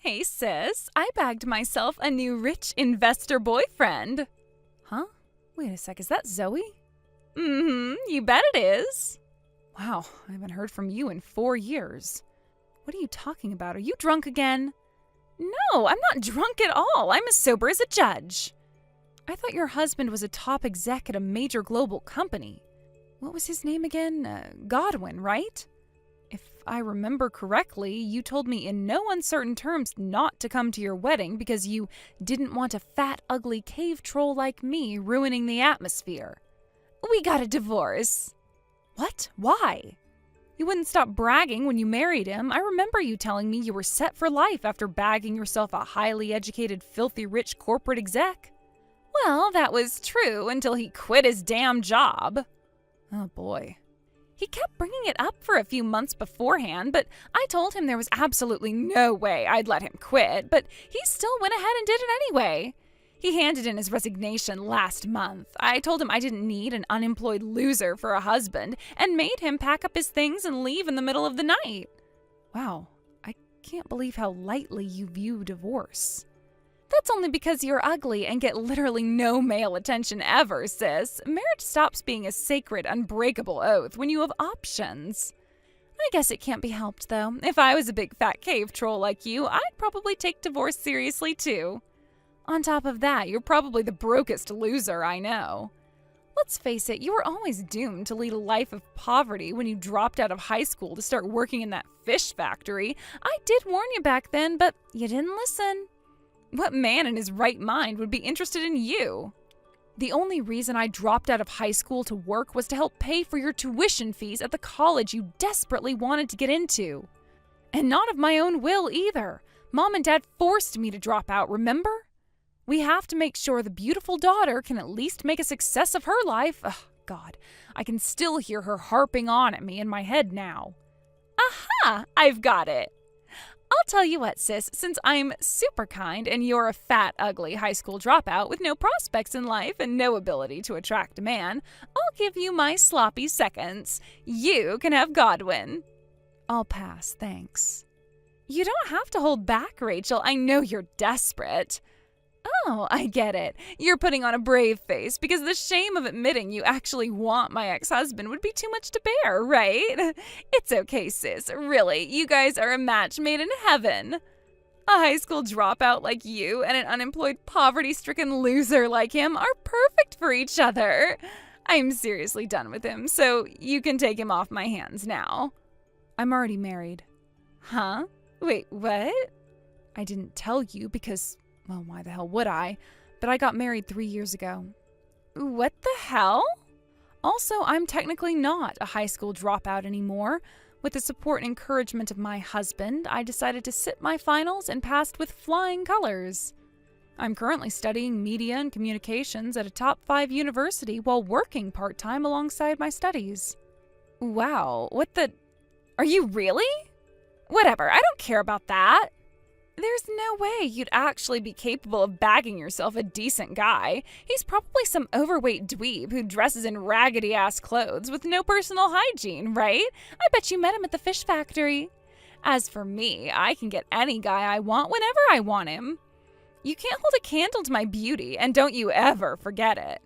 Hey sis, I bagged myself a new rich investor boyfriend. Huh? Wait a sec, is that Zoe? You bet it is. Wow, I haven't heard from you in 4 years. What are you talking about? Are you drunk again? No, I'm not drunk at all. I'm as sober as a judge. I thought your husband was a top exec at a major global company. What was his name again? Godwin, right? If I remember correctly, you told me in no uncertain terms not to come to your wedding because you didn't want a fat, ugly cave troll like me ruining the atmosphere. We got a divorce. What? Why? You wouldn't stop bragging when you married him. I remember you telling me you were set for life after bagging yourself a highly educated, filthy rich corporate exec. Well, that was true until he quit his damn job. Oh boy. He kept bringing it up for a few months beforehand, but I told him there was absolutely no way I'd let him quit, but he still went ahead and did it anyway. He handed in his resignation last month. I told him I didn't need an unemployed loser for a husband and made him pack up his things and leave in the middle of the night. Wow, I can't believe how lightly you view divorce. That's only because you're ugly and get literally no male attention ever, sis. Marriage stops being a sacred, unbreakable oath when you have options. I guess it can't be helped, though. If I was a big fat cave troll like you, I'd probably take divorce seriously, too. On top of that, you're probably the brokest loser I know. Let's face it, you were always doomed to lead a life of poverty when you dropped out of high school to start working in that fish factory. I did warn you back then, but you didn't listen. What man in his right mind would be interested in you? The only reason I dropped out of high school to work was to help pay for your tuition fees at the college you desperately wanted to get into. And not of my own will either. Mom and Dad forced me to drop out, remember? We have to make sure the beautiful daughter can at least make a success of her life. Ugh, God, I can still hear her harping on at me in my head now. Aha! I've got it. I'll tell you what, sis, since I'm super kind and you're a fat, ugly high school dropout with no prospects in life and no ability to attract a man, I'll give you my sloppy seconds. You can have Godwin. I'll pass, thanks. You don't have to hold back, Rachel. I know you're desperate. Oh, I get it. You're putting on a brave face because the shame of admitting you actually want my ex-husband would be too much to bear, right? It's okay, sis. Really, you guys are a match made in heaven. A high school dropout like you and an unemployed, poverty-stricken loser like him are perfect for each other. I'm seriously done with him, so you can take him off my hands now. I'm already married. Huh? Wait, what? I didn't tell you because... well, why the hell would I? But I got married 3 years ago. What the hell? Also, I'm technically not a high school dropout anymore. With the support and encouragement of my husband, I decided to sit my finals and passed with flying colors. I'm currently studying media and communications at a top 5 university while working part-time alongside my studies. Wow, what the... Are you really? Whatever, I don't care about that. There's no way you'd actually be capable of bagging yourself a decent guy. He's probably some overweight dweeb who dresses in raggedy-ass clothes with no personal hygiene, right? I bet you met him at the fish factory. As for me, I can get any guy I want whenever I want him. You can't hold a candle to my beauty, and don't you ever forget it.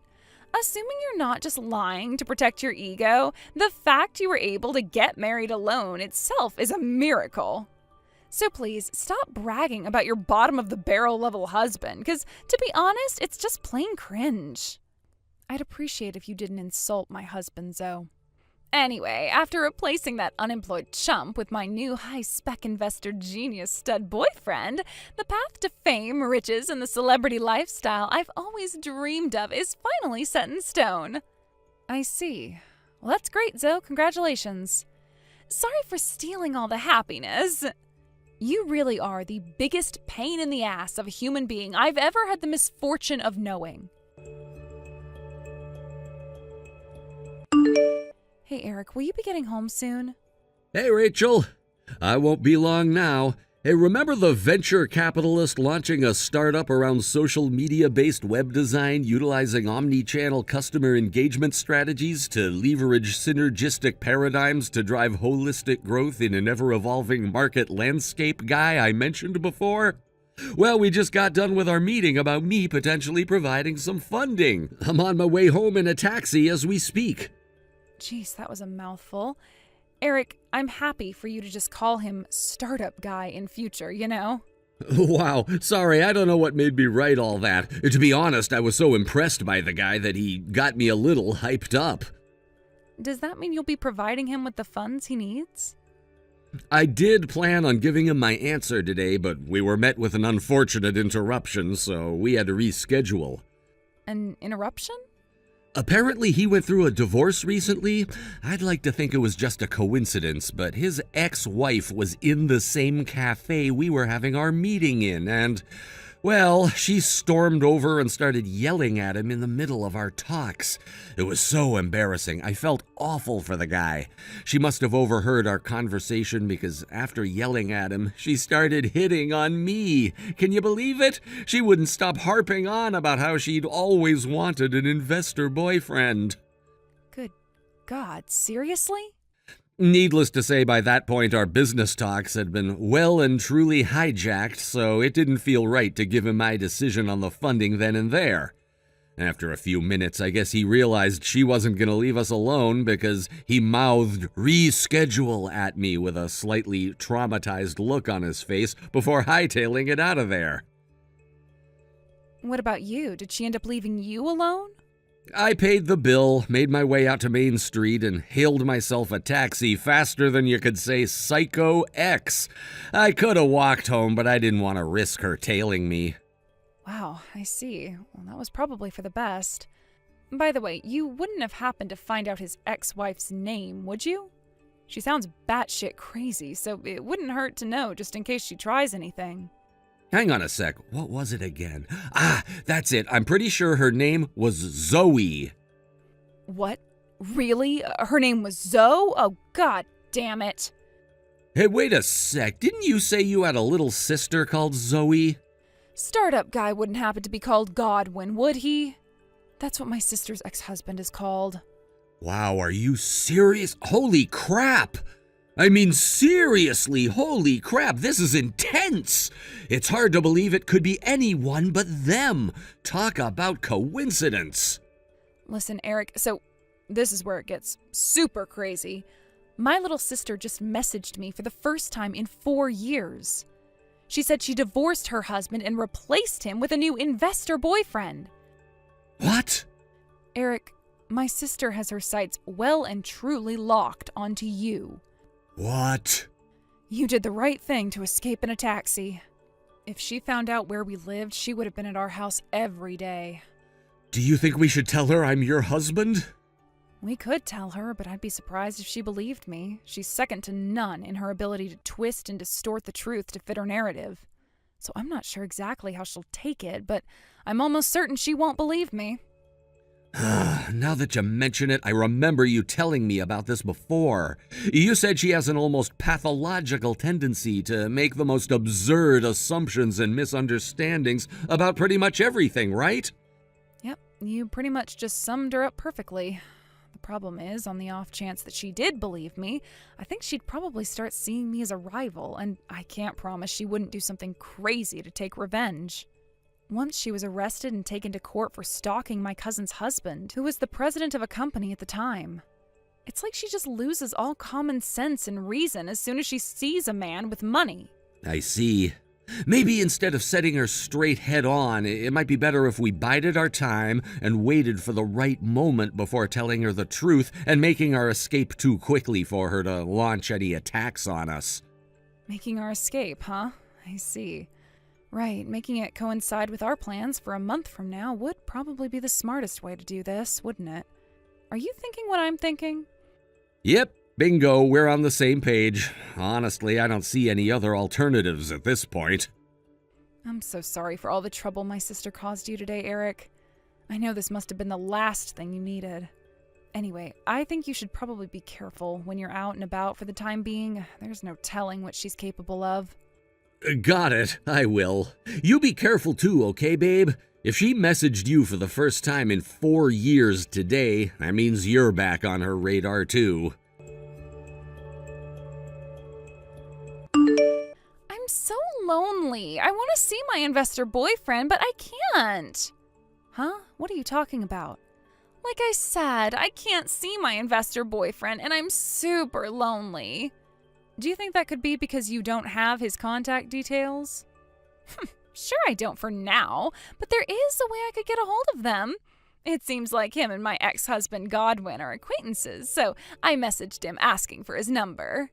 Assuming you're not just lying to protect your ego, the fact you were able to get married alone itself is a miracle. So please, stop bragging about your bottom-of-the-barrel level husband, because to be honest, it's just plain cringe. I'd appreciate if you didn't insult my husband, Zoe. Anyway, after replacing that unemployed chump with my new high-spec investor genius stud boyfriend, the path to fame, riches, and the celebrity lifestyle I've always dreamed of is finally set in stone. I see. Well, that's great, Zoe. Congratulations. Sorry for stealing all the happiness. You really are the biggest pain in the ass of a human being I've ever had the misfortune of knowing. Hey, Eric, will you be getting home soon? Hey, Rachel. I won't be long now. Hey, remember the venture capitalist launching a startup around social media-based web design utilizing omni-channel customer engagement strategies to leverage synergistic paradigms to drive holistic growth in an ever-evolving market landscape guy I mentioned before? Well, we just got done with our meeting about me potentially providing some funding. I'm on my way home in a taxi as we speak. Jeez, that was a mouthful. Eric, I'm happy for you to just call him startup guy in future, you know? Wow, sorry, I don't know what made me write all that. To be honest, I was so impressed by the guy that he got me a little hyped up. Does that mean you'll be providing him with the funds he needs? I did plan on giving him my answer today, but we were met with an unfortunate interruption, so we had to reschedule. An interruption? Apparently he went through a divorce recently. I'd like to think it was just a coincidence, but his ex-wife was in the same cafe we were having our meeting in, and, well, she stormed over and started yelling at him in the middle of our talks. It was so embarrassing. I felt awful for the guy. She must have overheard our conversation because after yelling at him, she started hitting on me. Can you believe it? She wouldn't stop harping on about how she'd always wanted an investor boyfriend. Good God, seriously? Needless to say, by that point, our business talks had been well and truly hijacked, so it didn't feel right to give him my decision on the funding then and there. After a few minutes, I guess he realized she wasn't going to leave us alone because he mouthed reschedule at me with a slightly traumatized look on his face before hightailing it out of there. What about you? Did she end up leaving you alone? I paid the bill, made my way out to Main Street, and hailed myself a taxi faster than you could say Psycho X. I could have walked home, but I didn't want to risk her tailing me. Wow, I see. Well, that was probably for the best. By the way, you wouldn't have happened to find out his ex-wife's name, would you? She sounds batshit crazy, so it wouldn't hurt to know just in case she tries anything. Hang on a sec, what was it again? Ah, that's it. I'm pretty sure her name was Zoe. What? Really? Her name was Zoe? Oh, God damn it. Hey, wait a sec. Didn't you say you had a little sister called Zoe? Startup guy wouldn't happen to be called Godwin, would he? That's what my sister's ex-husband is called. Wow, are you serious? Holy crap! I mean, seriously, holy crap, this is intense! It's hard to believe it could be anyone but them. Talk about coincidence. Listen, Eric, so this is where it gets super crazy. My little sister just messaged me for the first time in 4 years. She said she divorced her husband and replaced him with a new investor boyfriend. What? Eric, my sister has her sights well and truly locked onto you. What? You did the right thing to escape in a taxi. If she found out where we lived, she would have been at our house every day. Do you think we should tell her I'm your husband? We could tell her, but I'd be surprised if she believed me. She's second to none in her ability to twist and distort the truth to fit her narrative. So I'm not sure exactly how she'll take it, but I'm almost certain she won't believe me. Now that you mention it, I remember you telling me about this before. You said she has an almost pathological tendency to make the most absurd assumptions and misunderstandings about pretty much everything, right? Yep, you pretty much just summed her up perfectly. The problem is, on the off chance that she did believe me, I think she'd probably start seeing me as a rival, and I can't promise she wouldn't do something crazy to take revenge. Once she was arrested and taken to court for stalking my cousin's husband, who was the president of a company at the time. It's like she just loses all common sense and reason as soon as she sees a man with money. I see. Maybe instead of setting her straight head on, it might be better if we bided our time and waited for the right moment before telling her the truth and making our escape too quickly for her to launch any attacks on us. Making our escape, huh? I see. Right, making it coincide with our plans for a month from now would probably be the smartest way to do this, wouldn't it? Are you thinking what I'm thinking? Yep, bingo, we're on the same page. Honestly, I don't see any other alternatives at this point. I'm so sorry for all the trouble my sister caused you today, Eric. I know this must have been the last thing you needed. Anyway, I think you should probably be careful when you're out and about for the time being. There's no telling what she's capable of. Got it, I will. You be careful too, okay, babe? If she messaged you for the first time in 4 years today, that means you're back on her radar too. I'm so lonely. I want to see my investor boyfriend, but I can't. Huh? What are you talking about? Like I said, I can't see my investor boyfriend, and I'm super lonely. Do you think that could be because you don't have his contact details? Sure I don't for now, but there is a way I could get a hold of them. It seems like him and my ex-husband Godwin are acquaintances, so I messaged him asking for his number.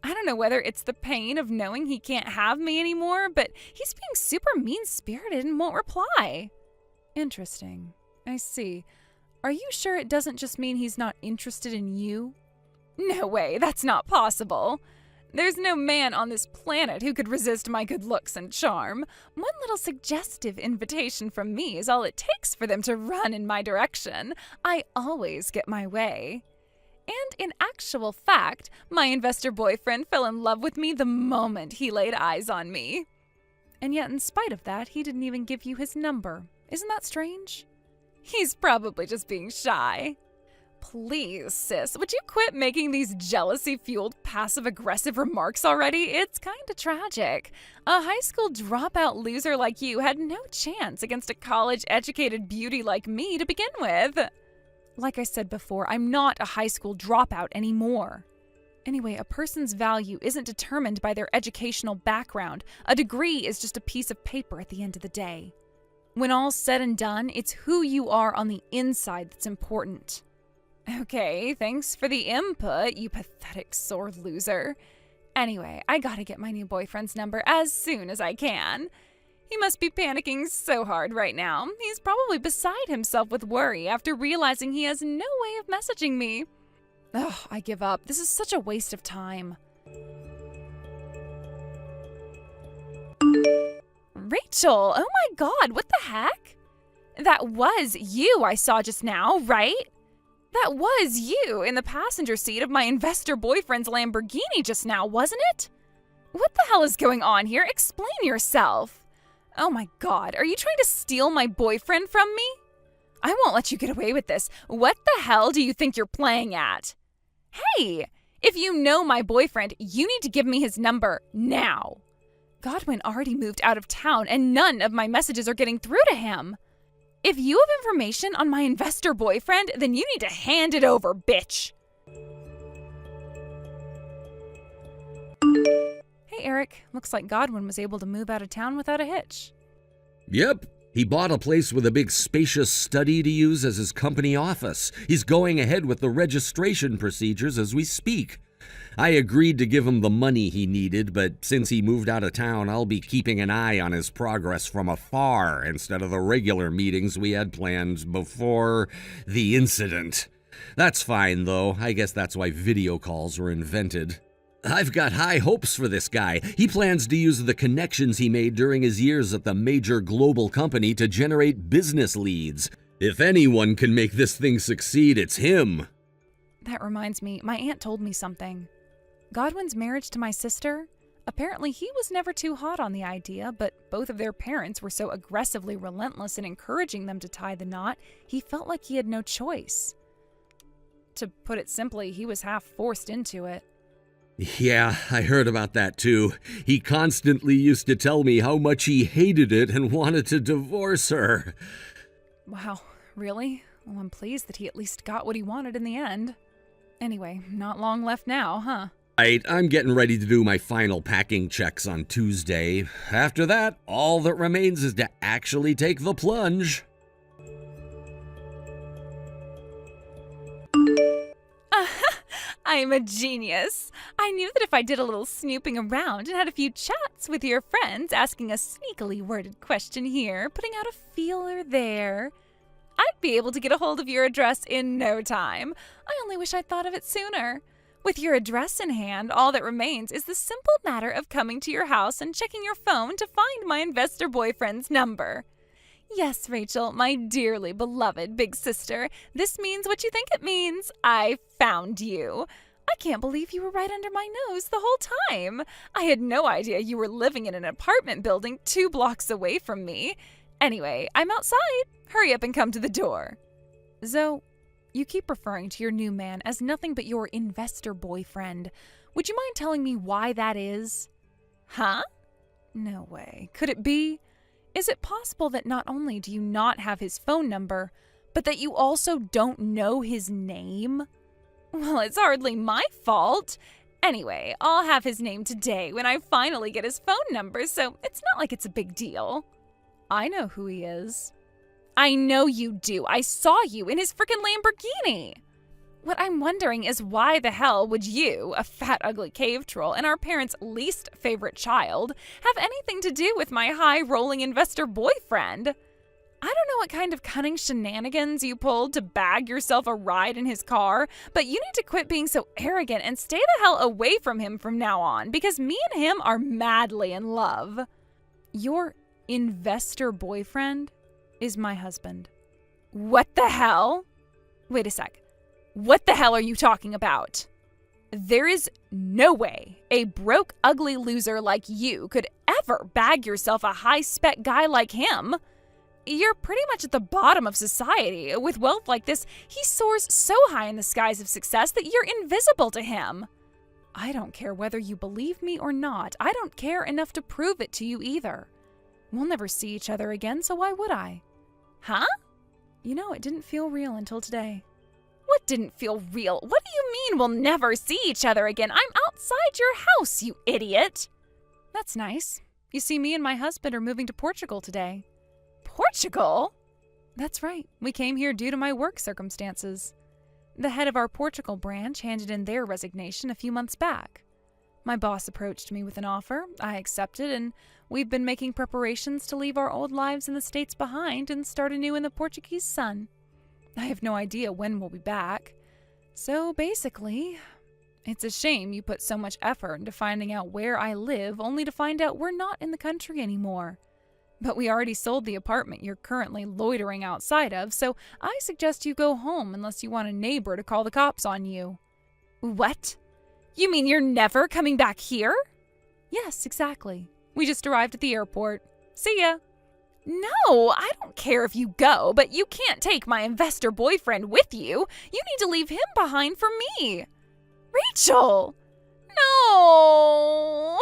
I don't know whether it's the pain of knowing he can't have me anymore, but he's being super mean-spirited and won't reply. Interesting. I see. Are you sure it doesn't just mean he's not interested in you? No way, that's not possible. There's no man on this planet who could resist my good looks and charm. One little suggestive invitation from me is all it takes for them to run in my direction. I always get my way. And in actual fact, my investor boyfriend fell in love with me the moment he laid eyes on me. And yet, in spite of that, he didn't even give you his number. Isn't that strange? He's probably just being shy. Please, sis, would you quit making these jealousy-fueled passive-aggressive remarks already? It's kinda tragic. A high school dropout loser like you had no chance against a college-educated beauty like me to begin with. Like I said before, I'm not a high school dropout anymore. Anyway, a person's value isn't determined by their educational background. A degree is just a piece of paper at the end of the day. When all's said and done, it's who you are on the inside that's important. Okay, thanks for the input, you pathetic sore loser. Anyway, I gotta get my new boyfriend's number as soon as I can. He must be panicking so hard right now. He's probably beside himself with worry after realizing he has no way of messaging me. Ugh, I give up. This is such a waste of time. Rachel, oh my god, what the heck? That was you I saw just now, right? That was you in the passenger seat of my investor boyfriend's Lamborghini just now, wasn't it? What the hell is going on here? Explain yourself. Oh my god, are you trying to steal my boyfriend from me? I won't let you get away with this. What the hell do you think you're playing at? Hey, if you know my boyfriend, you need to give me his number now. Godwin already moved out of town and none of my messages are getting through to him. If you have information on my investor boyfriend, then you need to hand it over, bitch. Hey, Eric. Looks like Godwin was able to move out of town without a hitch. Yep. He bought a place with a big spacious study to use as his company office. He's going ahead with the registration procedures as we speak. I agreed to give him the money he needed, but since he moved out of town, I'll be keeping an eye on his progress from afar instead of the regular meetings we had planned before the incident. That's fine, though. I guess that's why video calls were invented. I've got high hopes for this guy. He plans to use the connections he made during his years at the major global company to generate business leads. If anyone can make this thing succeed, it's him. That reminds me, my aunt told me something. Godwin's marriage to my sister? Apparently he was never too hot on the idea, but both of their parents were so aggressively relentless in encouraging them to tie the knot, he felt like he had no choice. To put it simply, he was half forced into it. Yeah, I heard about that too. He constantly used to tell me how much he hated it and wanted to divorce her. Wow, really? Well, I'm pleased that he at least got what he wanted in the end. Anyway, not long left now, huh? Right, I'm getting ready to do my final packing checks on Tuesday. After that, all that remains is to actually take the plunge. I'm a genius. I knew that if I did a little snooping around and had a few chats with your friends, asking a sneakily worded question here, putting out a feeler there, I'd be able to get a hold of your address in no time. I only wish I'd thought of it sooner. With your address in hand, all that remains is the simple matter of coming to your house and checking your phone to find my investor boyfriend's number. Yes, Rachel, my dearly beloved big sister, this means what you think it means. I found you. I can't believe you were right under my nose the whole time. I had no idea you were living in an apartment building 2 blocks away from me. Anyway, I'm outside. Hurry up and come to the door. Zoe, you keep referring to your new man as nothing but your investor boyfriend. Would you mind telling me why that is? Huh? No way. Could it be? Is it possible that not only do you not have his phone number, but that you also don't know his name? Well, it's hardly my fault. Anyway, I'll have his name today when I finally get his phone number, so it's not like it's a big deal. I know who he is. I know you do. I saw you in his frickin' Lamborghini. What I'm wondering is why the hell would you, a fat, ugly cave troll and our parents' least favorite child, have anything to do with my high-rolling investor boyfriend? I don't know what kind of cunning shenanigans you pulled to bag yourself a ride in his car, but you need to quit being so arrogant and stay the hell away from him from now on, because me and him are madly in love. Your investor boyfriend is my husband. What the hell? Wait a sec. What the hell are you talking about? There is no way a broke, ugly loser like you could ever bag yourself a high-spec guy like him. You're pretty much at the bottom of society. With wealth like this, he soars so high in the skies of success that you're invisible to him. I don't care whether you believe me or not. I don't care enough to prove it to you either. We'll never see each other again, so why would I? Huh? You know, it didn't feel real until today. What didn't feel real? What do you mean we'll never see each other again? I'm outside your house, you idiot. That's nice. You see, me and my husband are moving to Portugal today. Portugal? That's right. We came here due to my work circumstances. The head of our Portugal branch handed in their resignation a few months back. My boss approached me with an offer. I accepted, and we've been making preparations to leave our old lives in the States behind and start anew in the Portuguese sun. I have no idea when we'll be back. So basically, it's a shame you put so much effort into finding out where I live only to find out we're not in the country anymore. But we already sold the apartment you're currently loitering outside of, so I suggest you go home unless you want a neighbor to call the cops on you. What? You mean you're never coming back here? Yes, exactly. We just arrived at the airport. See ya. No, I don't care if you go, but you can't take my investor boyfriend with you. You need to leave him behind for me. Rachel! No!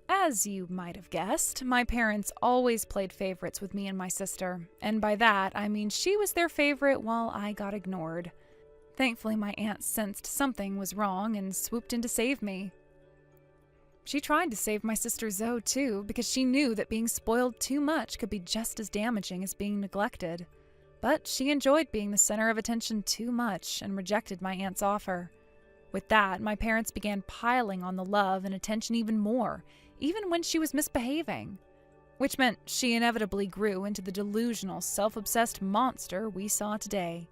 As you might have guessed, my parents always played favorites with me and my sister, and by that I mean she was their favorite while I got ignored. Thankfully, my aunt sensed something was wrong and swooped in to save me. She tried to save my sister Zoe too, because she knew that being spoiled too much could be just as damaging as being neglected. But she enjoyed being the center of attention too much and rejected my aunt's offer. With that, my parents began piling on the love and attention even more, even when she was misbehaving. Which meant she inevitably grew into the delusional, self-obsessed monster we saw today.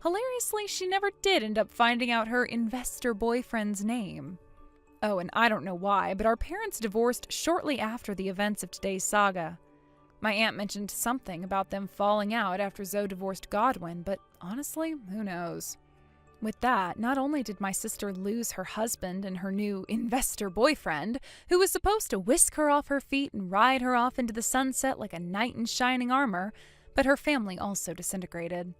Hilariously, she never did end up finding out her investor boyfriend's name. Oh, and I don't know why, but our parents divorced shortly after the events of today's saga. My aunt mentioned something about them falling out after Zoe divorced Godwin, but honestly, who knows? With that, not only did my sister lose her husband and her new investor boyfriend, who was supposed to whisk her off her feet and ride her off into the sunset like a knight in shining armor, but her family also disintegrated.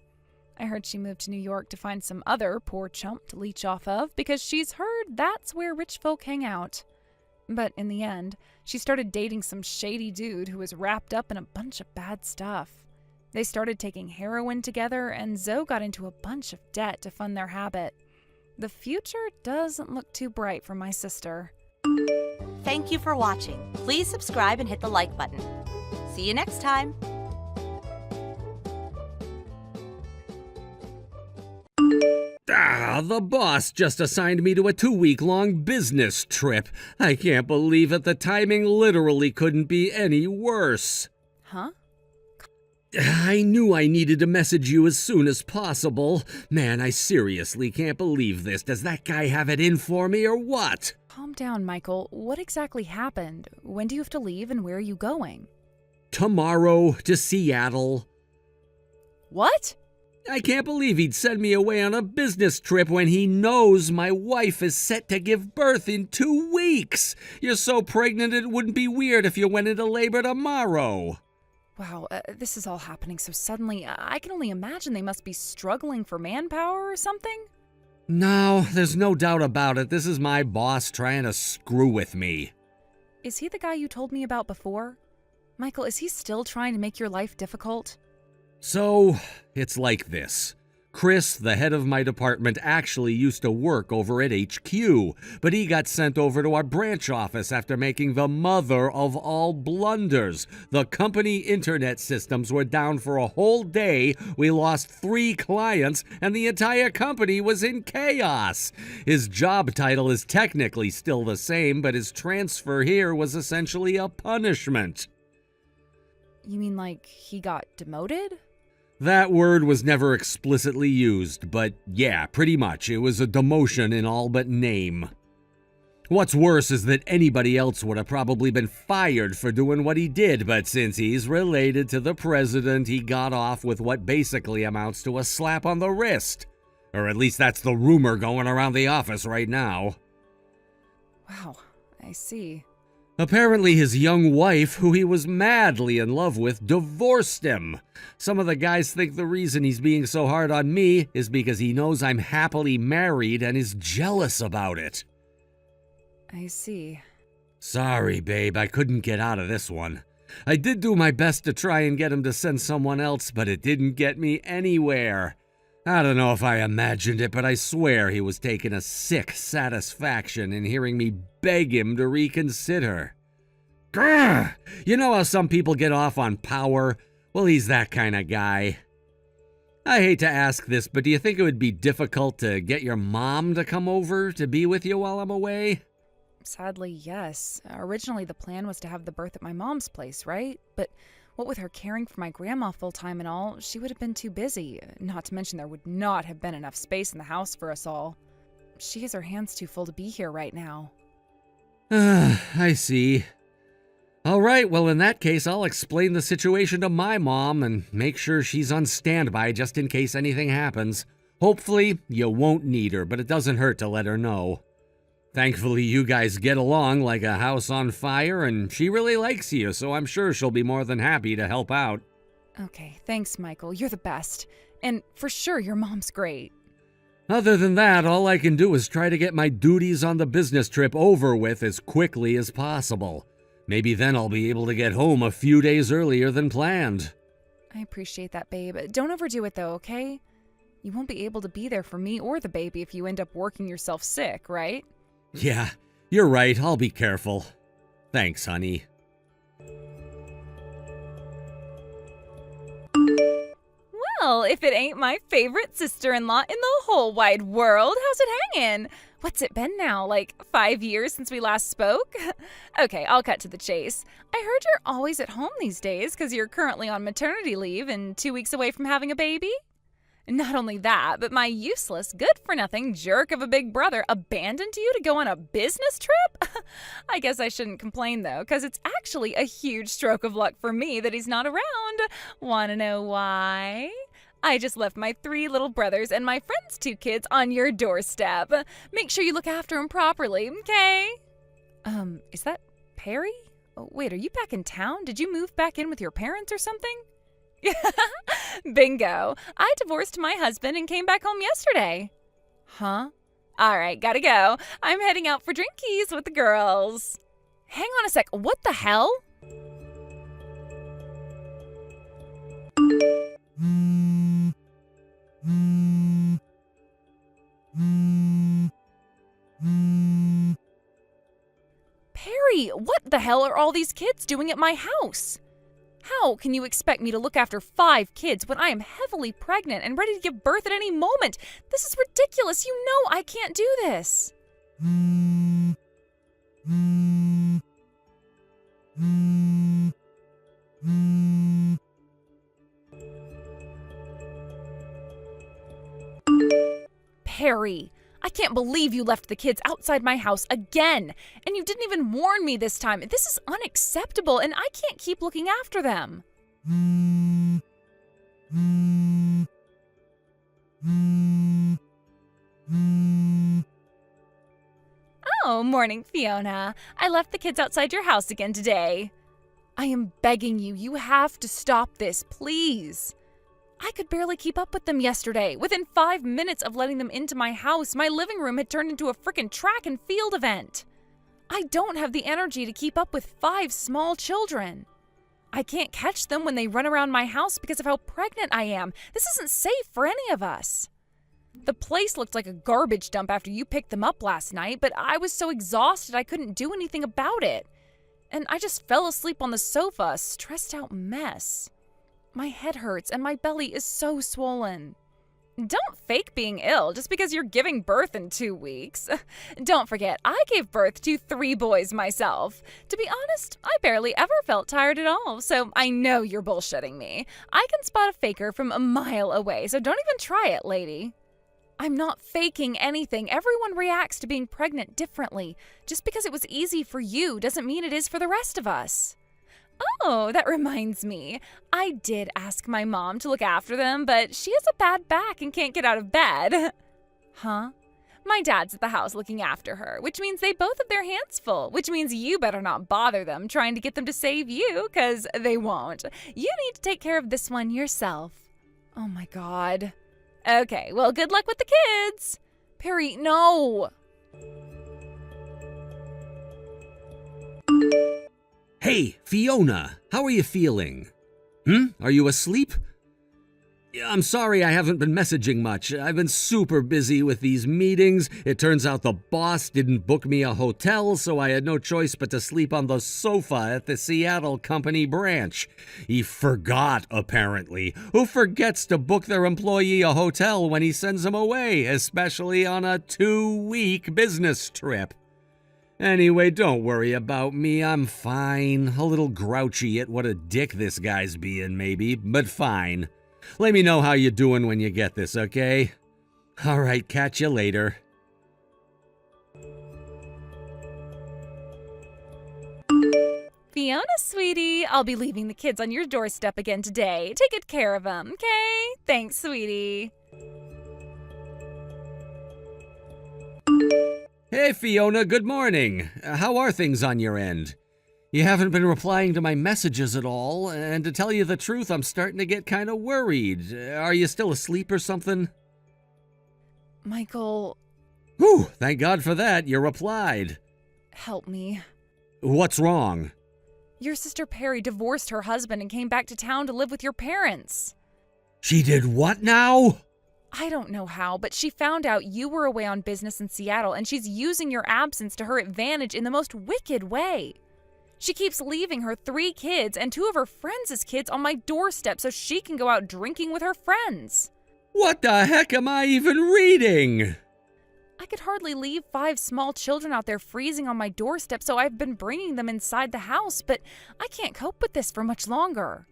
I heard she moved to New York to find some other poor chump to leech off of because she's heard that's where rich folk hang out. But in the end, she started dating some shady dude who was wrapped up in a bunch of bad stuff. They started taking heroin together, and Zoe got into a bunch of debt to fund their habit. The future doesn't look too bright for my sister. Thank you for watching. Please subscribe and hit the like button. See you next time. The boss just assigned me to a 2-week-long business trip. I can't believe it. The timing literally couldn't be any worse. Huh? I knew I needed to message you as soon as possible. Man, I seriously can't believe this. Does that guy have it in for me or what? Calm down, Michael. What exactly happened? When do you have to leave and where are you going? Tomorrow to Seattle. What? I can't believe he'd send me away on a business trip when he knows my wife is set to give birth in 2 weeks. You're so pregnant it wouldn't be weird if you went into labor tomorrow. Wow, this is all happening so suddenly. I can only imagine they must be struggling for manpower or something. No, there's no doubt about it. This is my boss trying to screw with me. Is he the guy you told me about before? Michael, is he still trying to make your life difficult? So, it's like this. Chris, the head of my department, actually used to work over at HQ, but he got sent over to our branch office after making the mother of all blunders. The company internet systems were down for a whole day, we lost 3 clients, and the entire company was in chaos. His job title is technically still the same, but his transfer here was essentially a punishment. You mean like he got demoted? That word was never explicitly used, but yeah, pretty much. It was a demotion in all but name. What's worse is that anybody else would have probably been fired for doing what he did, but since he's related to the president, he got off with what basically amounts to a slap on the wrist. Or at least that's the rumor going around the office right now. Wow, I see. Apparently his young wife, who he was madly in love with, divorced him. Some of the guys think the reason he's being so hard on me is because he knows I'm happily married and is jealous about it. I see. Sorry, babe, I couldn't get out of this one. I did do my best to try and get him to send someone else, but it didn't get me anywhere. I don't know if I imagined it, but I swear he was taking a sick satisfaction in hearing me beg him to reconsider. Grr! You know how some people get off on power? Well, he's that kind of guy. I hate to ask this, but do you think it would be difficult to get your mom to come over to be with you while I'm away? Sadly, yes. Originally, the plan was to have the birth at my mom's place, right? But what with her caring for my grandma full-time and all, she would have been too busy. Not to mention there would not have been enough space in the house for us all. She has her hands too full to be here right now. I see. All right, well, in that case, I'll explain the situation to my mom and make sure she's on standby just in case anything happens. Hopefully, you won't need her, but it doesn't hurt to let her know. Thankfully, you guys get along like a house on fire, and she really likes you, so I'm sure she'll be more than happy to help out. Okay, thanks, Michael. You're the best. And for sure, your mom's great. Other than that, all I can do is try to get my duties on the business trip over with as quickly as possible. Maybe then I'll be able to get home a few days earlier than planned. I appreciate that, babe. Don't overdo it, though, okay? You won't be able to be there for me or the baby if you end up working yourself sick, right? Yeah, you're right. I'll be careful. Thanks, honey. Well, if it ain't my favorite sister-in-law in the whole wide world, how's it hanging? What's it been now, like 5 years since we last spoke? Okay, I'll cut to the chase. I heard you're always at home these days because you're currently on maternity leave and 2 weeks away from having a baby. Not only that, but my useless, good-for-nothing jerk of a big brother abandoned you to go on a business trip? I guess I shouldn't complain, though, because it's actually a huge stroke of luck for me that he's not around. Want to know why? I just left my 3 little brothers and my friend's 2 kids on your doorstep. Make sure you look after them properly, okay? Is that Perry? Oh, wait, are you back in town? Did you move back in with your parents or something? Bingo. I divorced my husband and came back home yesterday. Huh? All right, gotta go. I'm heading out for drinkies with the girls. Hang on a sec. What the hell? Perry, what the hell are all these kids doing at my house? How can you expect me to look after 5 kids when I am heavily pregnant and ready to give birth at any moment? This is ridiculous. You know I can't do this. Perry, I can't believe you left the kids outside my house again. And you didn't even warn me this time. This is unacceptable, and I can't keep looking after them. Oh, morning, Fiona. I left the kids outside your house again today. I am begging you, you have to stop this, please. I could barely keep up with them yesterday. Within 5 minutes of letting them into my house, my living room had turned into a frickin' track and field event. I don't have the energy to keep up with 5 small children. I can't catch them when they run around my house because of how pregnant I am. This isn't safe for any of us. The place looked like a garbage dump after you picked them up last night, but I was so exhausted I couldn't do anything about it. And I just fell asleep on the sofa, a stressed out mess. My head hurts and my belly is so swollen. Don't fake being ill just because you're giving birth in 2 weeks. Don't forget, I gave birth to 3 boys myself. To be honest, I barely ever felt tired at all, so I know you're bullshitting me. I can spot a faker from a mile away, so don't even try it, lady. I'm not faking anything. Everyone reacts to being pregnant differently. Just because it was easy for you doesn't mean it is for the rest of us. Oh, that reminds me. I did ask my mom to look after them, but she has a bad back and can't get out of bed. Huh? My dad's at the house looking after her, which means they both have their hands full, which means you better not bother them trying to get them to save you, because they won't. You need to take care of this one yourself. Oh my God. Okay, well, good luck with the kids. Perry, no. Hey, Fiona, how are you feeling? Are you asleep? I'm sorry I haven't been messaging much. I've been super busy with these meetings. It turns out the boss didn't book me a hotel, so I had no choice but to sleep on the sofa at the Seattle company branch. He forgot, apparently. Who forgets to book their employee a hotel when he sends them away, especially on a 2-week business trip? Anyway, don't worry about me. I'm fine. A little grouchy at what a dick this guy's being, maybe, but fine. Let me know how you're doing when you get this, okay? All right, catch you later. Fiona, sweetie, I'll be leaving the kids on your doorstep again today. Take good care of them, okay? Thanks, sweetie. Hey, Fiona, good morning. How are things on your end? You haven't been replying to my messages at all, and to tell you the truth, I'm starting to get kind of worried. Are you still asleep or something? Michael. Whew, thank God for that. You replied. Help me. What's wrong? Your sister Perry divorced her husband and came back to town to live with your parents. She did what now? I don't know how, but she found out you were away on business in Seattle, and she's using your absence to her advantage in the most wicked way. She keeps leaving her 3 kids and 2 of her friends' kids on my doorstep so she can go out drinking with her friends. What the heck am I even reading? I could hardly leave 5 small children out there freezing on my doorstep, so I've been bringing them inside the house, but I can't cope with this for much longer.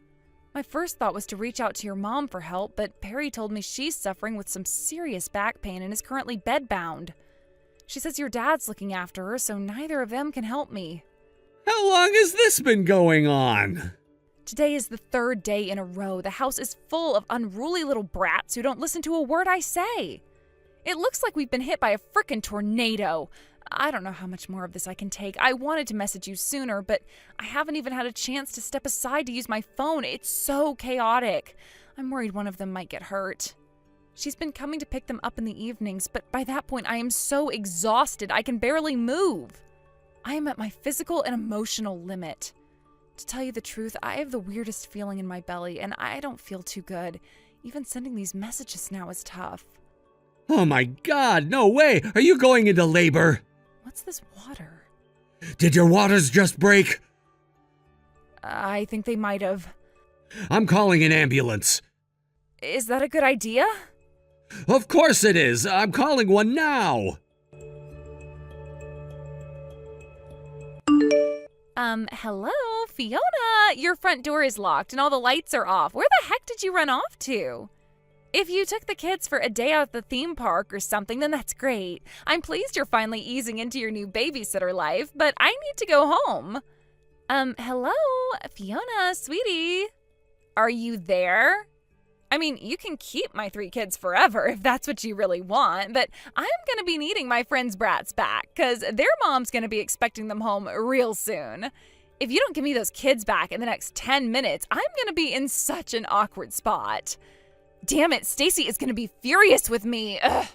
My first thought was to reach out to your mom for help, but Perry told me she's suffering with some serious back pain and is currently bedbound. She says your dad's looking after her, so neither of them can help me. How long has this been going on? Today is the 3rd day in a row. The house is full of unruly little brats who don't listen to a word I say. It looks like we've been hit by a frickin' tornado. I don't know how much more of this I can take. I wanted to message you sooner, but I haven't even had a chance to step aside to use my phone. It's so chaotic. I'm worried one of them might get hurt. She's been coming to pick them up in the evenings, but by that point I am so exhausted I can barely move. I am at my physical and emotional limit. To tell you the truth, I have the weirdest feeling in my belly, and I don't feel too good. Even sending these messages now is tough. Oh my God, no way! Are you going into labor? What's this water? Did your waters just break? I think they might have. I'm calling an ambulance. Is that a good idea? Of course it is. I'm calling one now. Hello, Fiona. Your front door is locked and all the lights are off. Where the heck did you run off to? If you took the kids for a day out at the theme park or something, then that's great. I'm pleased you're finally easing into your new babysitter life, but I need to go home. Hello, Fiona, sweetie. Are you there? I mean, you can keep my 3 kids forever if that's what you really want, but I'm going to be needing my friends' brats back because their mom's going to be expecting them home real soon. If you don't give me those kids back in the next 10 minutes, I'm going to be in such an awkward spot. Damn it, Stacy is going to be furious with me. Ugh.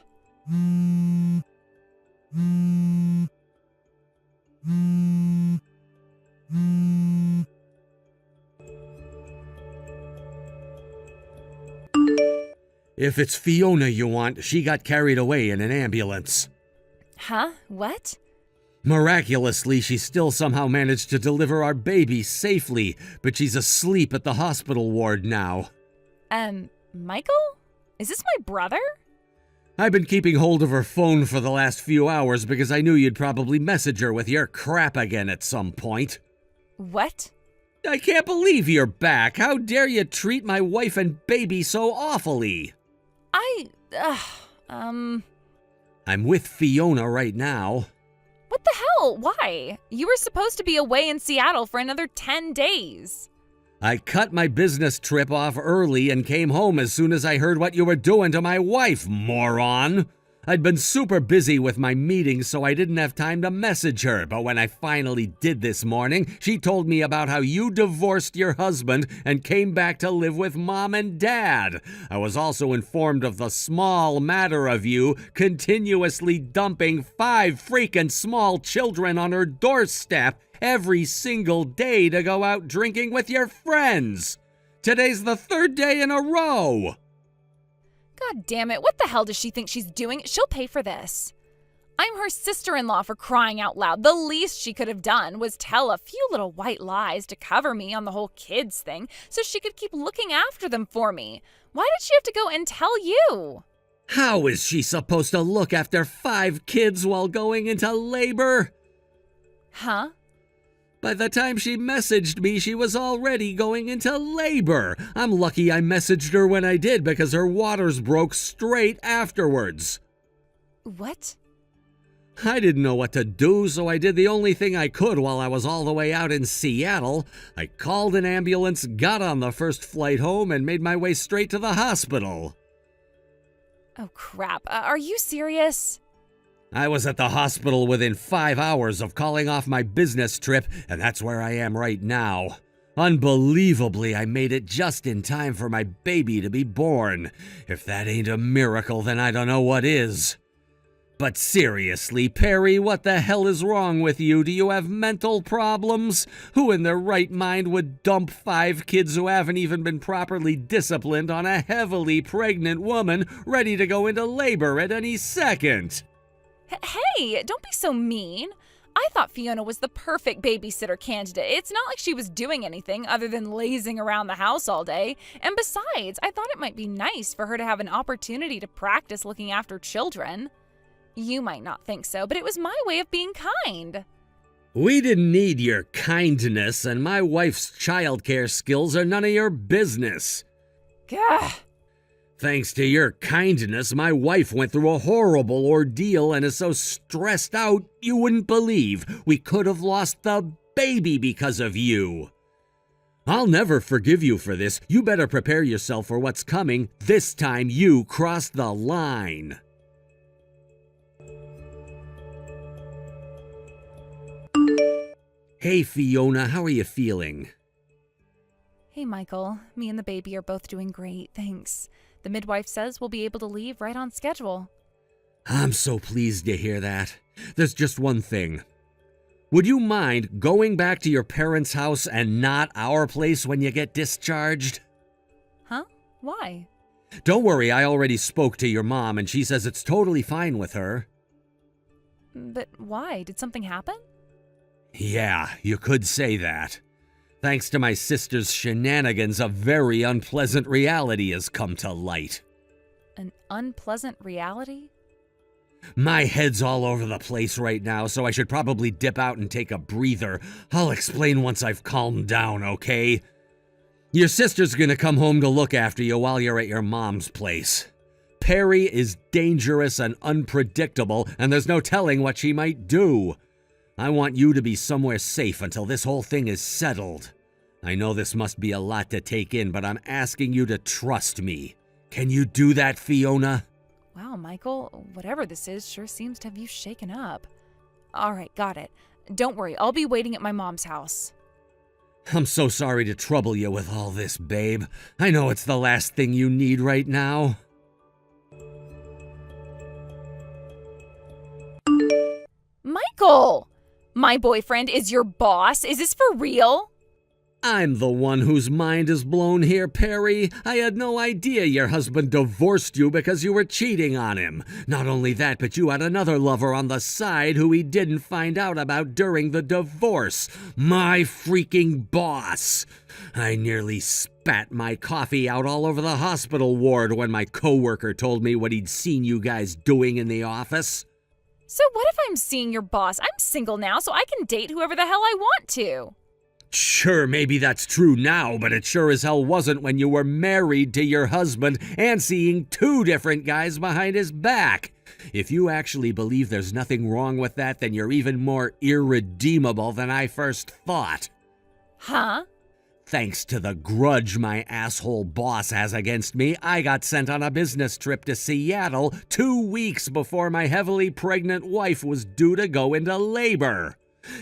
If it's Fiona you want, she got carried away in an ambulance. Huh? What? Miraculously, she still somehow managed to deliver our baby safely, but she's asleep at the hospital ward now. Michael? Is this my brother? I've been keeping hold of her phone for the last few hours because I knew you'd probably message her with your crap again at some point. What? I can't believe you're back. How dare you treat my wife and baby so awfully? I'm with Fiona right now. What the hell? Why? You were supposed to be away in Seattle for another 10 days. I cut my business trip off early and came home as soon as I heard what you were doing to my wife, moron. I'd been super busy with my meetings, so I didn't have time to message her, but when I finally did this morning, she told me about how you divorced your husband and came back to live with Mom and Dad. I was also informed of the small matter of you continuously dumping 5 freaking small children on her doorstep every single day to go out drinking with your friends. Today's the 3rd day in a row. God damn it, what the hell does she think she's doing? She'll pay for this. I'm her sister-in-law, for crying out loud. The least she could have done was tell a few little white lies to cover me on the whole kids thing so she could keep looking after them for me. Why did she have to go and tell you? How is she supposed to look after 5 kids while going into labor? Huh? By the time she messaged me, she was already going into labor. I'm lucky I messaged her when I did because her waters broke straight afterwards. What? I didn't know what to do, so I did the only thing I could while I was all the way out in Seattle. I called an ambulance, got on the first flight home, and made my way straight to the hospital. Oh, crap. Are you serious? I was at the hospital within 5 hours of calling off my business trip, and that's where I am right now. Unbelievably, I made it just in time for my baby to be born. If that ain't a miracle, then I don't know what is. But seriously, Perry, what the hell is wrong with you? Do you have mental problems? Who in their right mind would dump 5 kids who haven't even been properly disciplined on a heavily pregnant woman ready to go into labor at any second? Hey, don't be so mean. I thought Fiona was the perfect babysitter candidate. It's not like she was doing anything other than lazing around the house all day. And besides, I thought it might be nice for her to have an opportunity to practice looking after children. You might not think so, but it was my way of being kind. We didn't need your kindness, and my wife's childcare skills are none of your business. Gah. Thanks to your kindness, my wife went through a horrible ordeal and is so stressed out you wouldn't believe. We could have lost the baby because of you. I'll never forgive you for this. You better prepare yourself for what's coming. This time you crossed the line. Hey, Fiona, how are you feeling? Hey, Michael. Me and the baby are both doing great, thanks. The midwife says we'll be able to leave right on schedule. I'm so pleased to hear that. There's just one thing. Would you mind going back to your parents' house and not our place when you get discharged? Huh? Why? Don't worry, I already spoke to your mom and she says it's totally fine with her. But why? Did something happen? Yeah, you could say that. Thanks to my sister's shenanigans, a very unpleasant reality has come to light. An unpleasant reality? My head's all over the place right now, so I should probably dip out and take a breather. I'll explain once I've calmed down, okay? Your sister's gonna come home to look after you while you're at your mom's place. Perry is dangerous and unpredictable, and there's no telling what she might do. I want you to be somewhere safe until this whole thing is settled. I know this must be a lot to take in, but I'm asking you to trust me. Can you do that, Fiona? Wow, Michael, whatever this is sure seems to have you shaken up. All right, got it. Don't worry, I'll be waiting at my mom's house. I'm so sorry to trouble you with all this, babe. I know it's the last thing you need right now. Michael! My boyfriend is your boss? Is this for real? I'm the one whose mind is blown here, Perry. I had no idea your husband divorced you because you were cheating on him. Not only that, but you had another lover on the side who he didn't find out about during the divorce. My freaking boss. I nearly spat my coffee out all over the hospital ward when my coworker told me what he'd seen you guys doing in the office. So what if I'm seeing your boss? I'm single now, so I can date whoever the hell I want to. Sure, maybe that's true now, but it sure as hell wasn't when you were married to your husband and seeing two different guys behind his back. If you actually believe there's nothing wrong with that, then you're even more irredeemable than I first thought. Huh? Thanks to the grudge my asshole boss has against me, I got sent on a business trip to Seattle 2 weeks before my heavily pregnant wife was due to go into labor.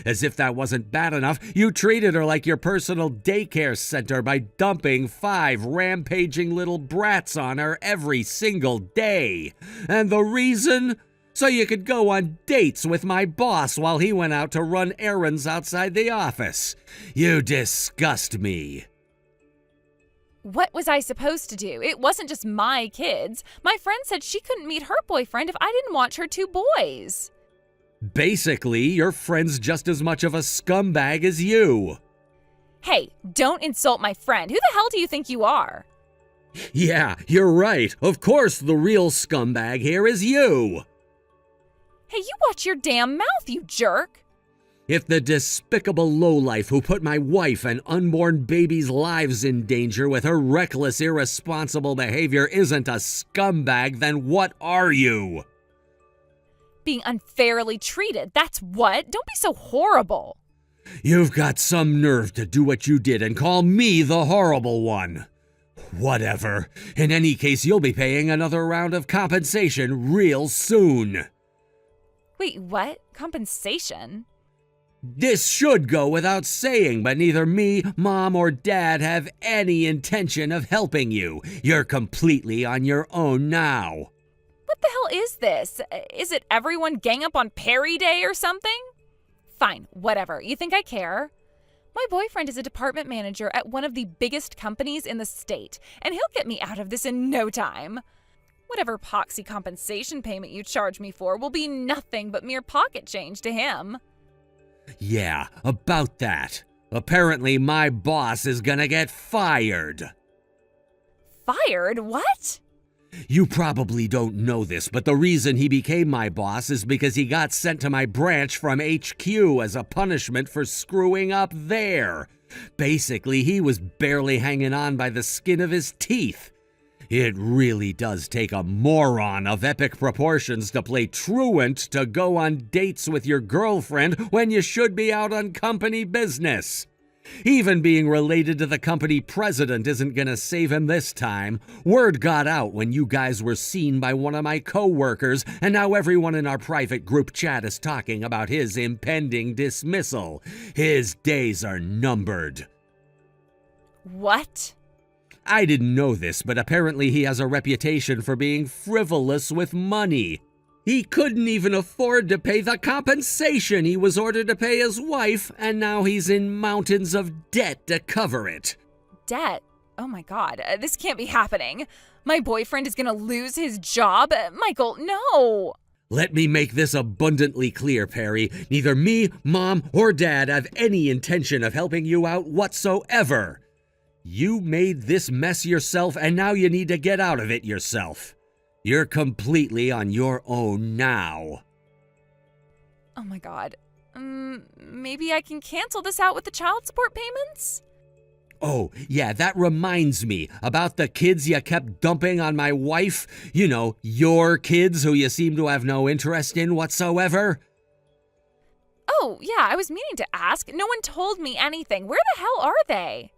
As if that wasn't bad enough, you treated her like your personal daycare center by dumping 5 rampaging little brats on her every single day. And the reason? So you could go on dates with my boss while he went out to run errands outside the office. You disgust me. What was I supposed to do? It wasn't just my kids. My friend said she couldn't meet her boyfriend if I didn't watch her 2 boys. Basically, your friend's just as much of a scumbag as you. Hey, don't insult my friend. Who the hell do you think you are? Yeah, you're right. Of course the real scumbag here is you. Hey, you watch your damn mouth, you jerk. If the despicable lowlife who put my wife and unborn baby's lives in danger with her reckless, irresponsible behavior isn't a scumbag, then what are you? Being unfairly treated, that's what. Don't be so horrible. You've got some nerve to do what you did and call me the horrible one. Whatever. In any case, you'll be paying another round of compensation real soon. Wait, what? Compensation? This should go without saying, but neither me, Mom, or Dad have any intention of helping you. You're completely on your own now. What the hell is this? Is it everyone gang up on Perry Day or something? Fine, whatever. You think I care? My boyfriend is a department manager at one of the biggest companies in the state, and he'll get me out of this in no time. Whatever poxy compensation payment you charge me for will be nothing but mere pocket change to him. Yeah, about that. Apparently my boss is gonna get fired. Fired? What? You probably don't know this, but the reason he became my boss is because he got sent to my branch from HQ as a punishment for screwing up there. Basically, he was barely hanging on by the skin of his teeth. It really does take a moron of epic proportions to play truant to go on dates with your girlfriend when you should be out on company business. Even being related to the company president isn't gonna save him this time. Word got out when you guys were seen by one of my co-workers, and now everyone in our private group chat is talking about his impending dismissal. His days are numbered. What? I didn't know this, but apparently he has a reputation for being frivolous with money. He couldn't even afford to pay the compensation he was ordered to pay his wife, and now he's in mountains of debt to cover it. Debt? Oh my God, this can't be happening. My boyfriend is gonna lose his job? Michael, no! Let me make this abundantly clear, Perry. Neither me, Mom, or Dad have any intention of helping you out whatsoever. You made this mess yourself, and now you need to get out of it yourself. You're completely on your own now. Oh my God. Maybe I can cancel this out with the child support payments? Oh, yeah, that reminds me about the kids you kept dumping on my wife. You know, your kids who you seem to have no interest in whatsoever. Oh, Oh, yeah, I was meaning to ask. No one told me anything. Where the hell are they?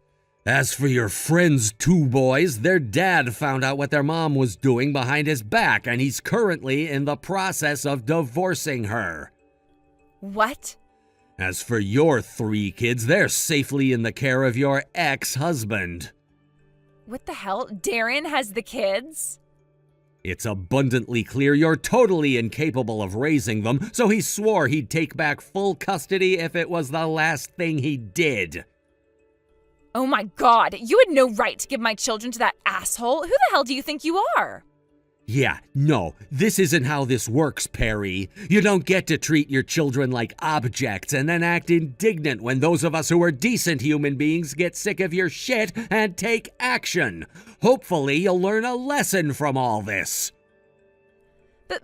As for your friends' two boys, their dad found out what their mom was doing behind his back, and he's currently in the process of divorcing her. What? As for your 3 kids, they're safely in the care of your ex-husband. What the hell? Darren has the kids? It's abundantly clear you're totally incapable of raising them, so he swore he'd take back full custody if it was the last thing he did. Oh my God, you had no right to give my children to that asshole. Who the hell do you think you are? Yeah, no, this isn't how this works, Perry. You don't get to treat your children like objects and then act indignant when those of us who are decent human beings get sick of your shit and take action. Hopefully, you'll learn a lesson from all this. But...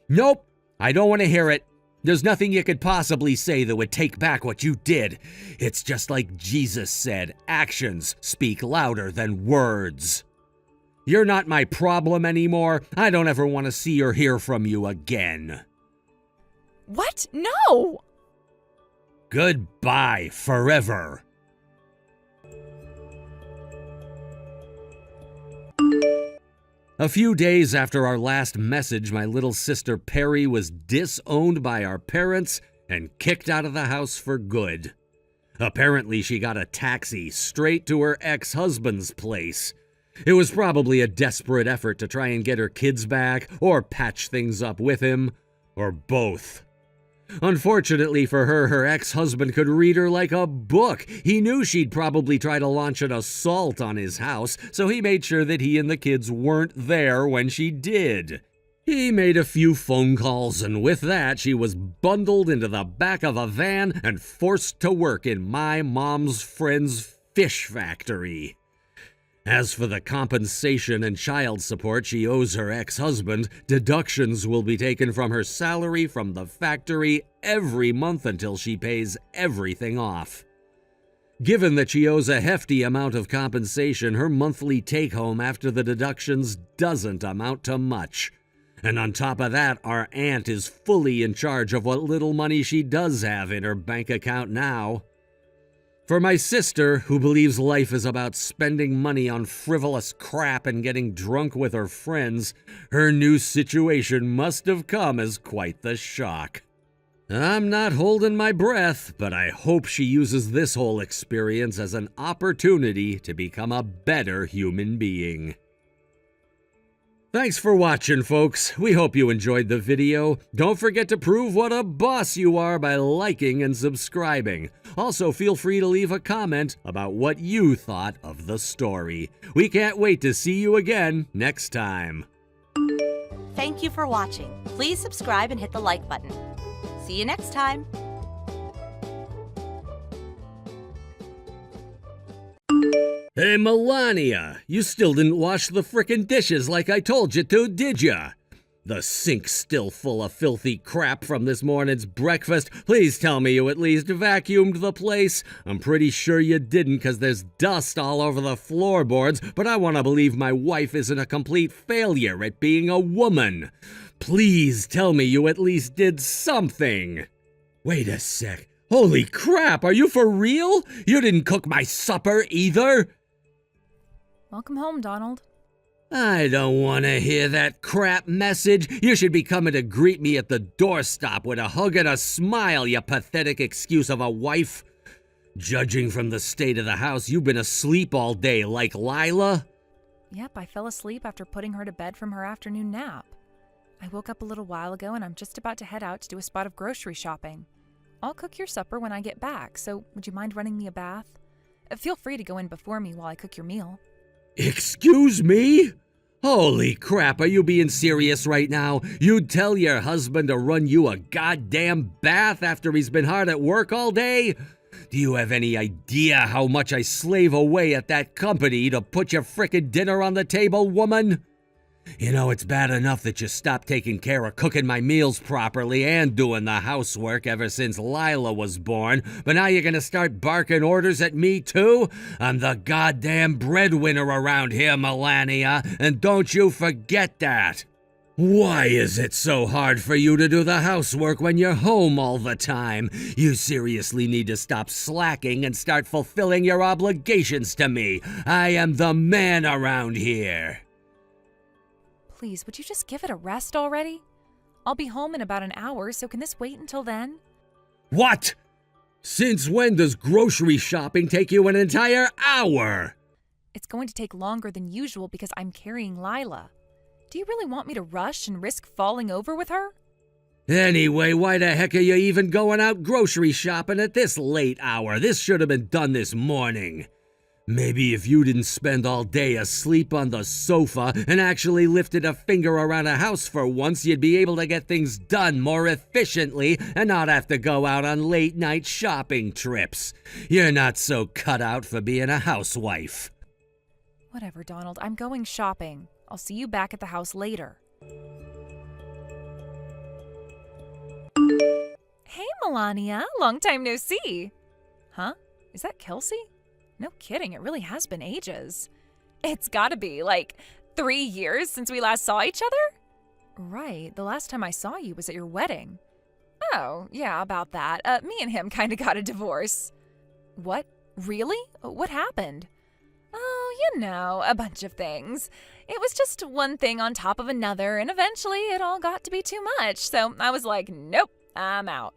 Nope, I don't want to hear it. There's nothing you could possibly say that would take back what you did. It's just like Jesus said, actions speak louder than words. You're not my problem anymore. I don't ever want to see or hear from you again. What? No! Goodbye forever. A few days after our last message, my little sister Perry was disowned by our parents and kicked out of the house for good. Apparently, she got a taxi straight to her ex-husband's place. It was probably a desperate effort to try and get her kids back, or patch things up with him, or both. Unfortunately for her, her ex-husband could read her like a book. He knew she'd probably try to launch an assault on his house, so he made sure that he and the kids weren't there when she did. He made a few phone calls, and with that, she was bundled into the back of a van and forced to work in my mom's friend's fish factory. As for the compensation and child support she owes her ex-husband, deductions will be taken from her salary from the factory every month until she pays everything off. Given that she owes a hefty amount of compensation, her monthly take-home after the deductions doesn't amount to much. And on top of that, our aunt is fully in charge of what little money she does have in her bank account now. For my sister, who believes life is about spending money on frivolous crap and getting drunk with her friends, her new situation must have come as quite the shock. I'm not holding my breath, but I hope she uses this whole experience as an opportunity to become a better human being. Thanks for watching, folks. We hope you enjoyed the video. Don't forget to prove what a boss you are by liking and subscribing. Also, feel free to leave a comment about what you thought of the story. We can't wait to see you again next time. Thank you for watching. Please subscribe and hit the like button. See you next time. Hey, Melania, you still didn't wash the frickin' dishes like I told you to, did ya? The sink's still full of filthy crap from this morning's breakfast. Please tell me you at least vacuumed the place. I'm pretty sure you didn't, 'cause there's dust all over the floorboards, but I want to believe my wife isn't a complete failure at being a woman. Please tell me you at least did something. Wait a sec. Holy crap, are you for real? You didn't cook my supper either? Welcome home, Donald. I don't want to hear that crap message. You should be coming to greet me at the doorstop with a hug and a smile, you pathetic excuse of a wife. Judging from the state of the house, you've been asleep all day like Lila. Yep, I fell asleep after putting her to bed from her afternoon nap. I woke up a little while ago and I'm just about to head out to do a spot of grocery shopping. I'll cook your supper when I get back, so would you mind running me a bath? Feel free to go in before me while I cook your meal. Excuse me? Holy crap, are you being serious right now? You'd tell your husband to run you a goddamn bath after he's been hard at work all day? Do you have any idea how much I slave away at that company to put your frickin' dinner on the table, woman? You know, it's bad enough that you stopped taking care of cooking my meals properly and doing the housework ever since Lila was born, but now you're gonna start barking orders at me too? I'm the goddamn breadwinner around here, Melania, and don't you forget that. Why is it so hard for you to do the housework when you're home all the time? You seriously need to stop slacking and start fulfilling your obligations to me. I am the man around here. Please, would you just give it a rest already? I'll be home in about an hour, so can this wait until then? What? Since when does grocery shopping take you an entire hour? It's going to take longer than usual because I'm carrying Lila. Do you really want me to rush and risk falling over with her? Anyway, why the heck are you even going out grocery shopping at this late hour? This should have been done this morning. Maybe if you didn't spend all day asleep on the sofa and actually lifted a finger around a house for once, you'd be able to get things done more efficiently and not have to go out on late-night shopping trips. You're not so cut out for being a housewife. Whatever, Donald. I'm going shopping. I'll see you back at the house later. Hey, Melania. Long time no see. Huh? Is that Kelsey? No kidding, it really has been ages. It's gotta be, 3 years since we last saw each other? Right, the last time I saw you was at your wedding. Oh, yeah, about that. Me and him kinda got a divorce. What? Really? What happened? Oh, a bunch of things. It was just one thing on top of another, and eventually it all got to be too much, so I was like, nope, I'm out.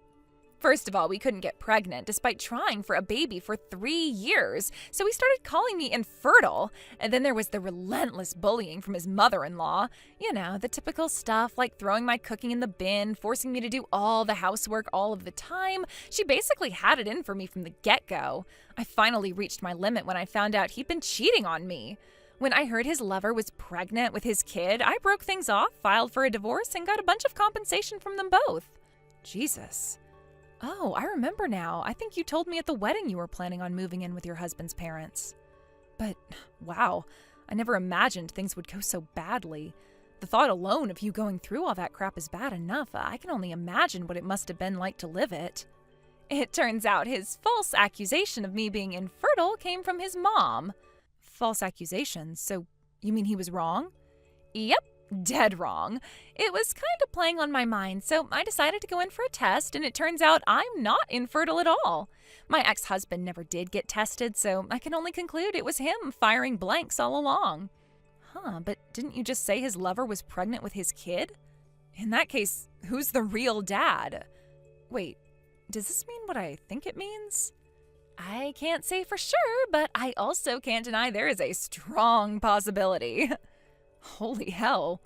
First of all, we couldn't get pregnant despite trying for a baby for 3 years, so he started calling me infertile. And then there was the relentless bullying from his mother-in-law. You know, the typical stuff like throwing my cooking in the bin, forcing me to do all the housework all of the time. She basically had it in for me from the get-go. I finally reached my limit when I found out he'd been cheating on me. When I heard his lover was pregnant with his kid, I broke things off, filed for a divorce, and got a bunch of compensation from them both. Jesus. Oh, I remember now. I think you told me at the wedding you were planning on moving in with your husband's parents. But, wow, I never imagined things would go so badly. The thought alone of you going through all that crap is bad enough. I can only imagine what it must have been like to live it. It turns out his false accusation of me being infertile came from his mom. False accusation? So you mean he was wrong? Yep. Dead wrong. It was kind of playing on my mind, so I decided to go in for a test, and it turns out I'm not infertile at all. My ex-husband never did get tested, so I can only conclude it was him firing blanks all along. Huh, but didn't you just say his lover was pregnant with his kid? In that case, who's the real dad? Wait, does this mean what I think it means? I can't say for sure, but I also can't deny there is a strong possibility. Holy hell.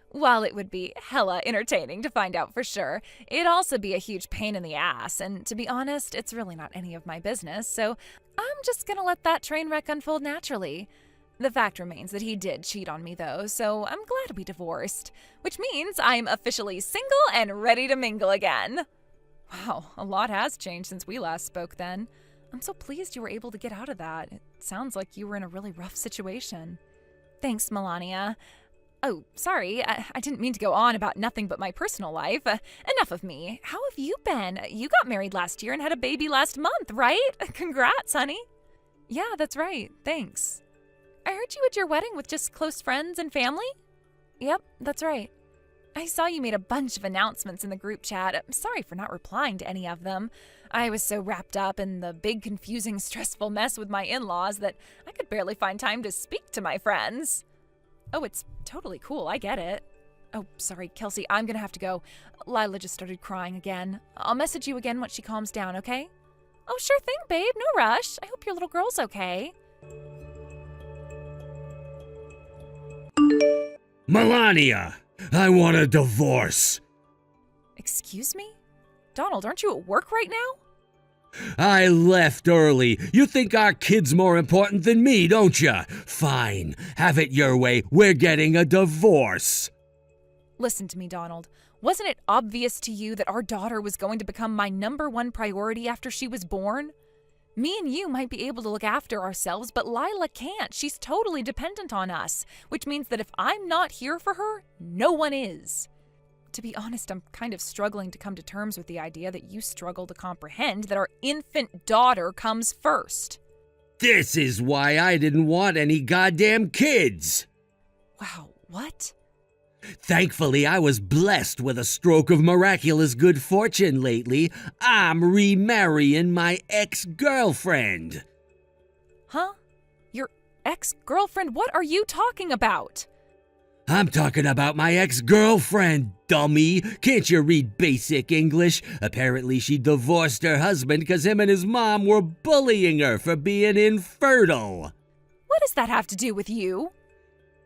While it would be hella entertaining to find out for sure, it'd also be a huge pain in the ass, and to be honest, it's really not any of my business, so I'm just gonna let that train wreck unfold naturally. The fact remains that he did cheat on me though, so I'm glad we divorced, which means I'm officially single and ready to mingle again. Wow, a lot has changed since we last spoke then. I'm so pleased you were able to get out of that. It sounds like you were in a really rough situation. Thanks, Melania. Oh, sorry, I didn't mean to go on about nothing but my personal life. Enough of me. How have you been? You got married last year and had a baby last month, right? Congrats, honey. Yeah, that's right. Thanks. I heard you at your wedding with just close friends and family? Yep, that's right. I saw you made a bunch of announcements in the group chat. I'm sorry for not replying to any of them. I was so wrapped up in the big, confusing, stressful mess with my in-laws that I could barely find time to speak to my friends. Oh, it's totally cool. I get it. Oh, sorry, Kelsey, I'm gonna have to go. Lila just started crying again. I'll message you again once she calms down, okay? Oh, sure thing, babe. No rush. I hope your little girl's okay. Melania, I want a divorce. Excuse me? Donald, aren't you at work right now? I left early. You think our kid's more important than me, don't you? Fine. Have it your way. We're getting a divorce. Listen to me, Donald. Wasn't it obvious to you that our daughter was going to become my #1 priority after she was born? Me and you might be able to look after ourselves, but Lila can't. She's totally dependent on us, which means that if I'm not here for her, no one is. To be honest, I'm kind of struggling to come to terms with the idea that you struggle to comprehend that our infant daughter comes first. This is why I didn't want any goddamn kids. Wow, what? Thankfully, I was blessed with a stroke of miraculous good fortune lately. I'm remarrying my ex-girlfriend. Huh? Your ex-girlfriend? What are you talking about? I'm talking about my ex-girlfriend, dummy. Can't you read basic English? Apparently she divorced her husband because him and his mom were bullying her for being infertile. What does that have to do with you?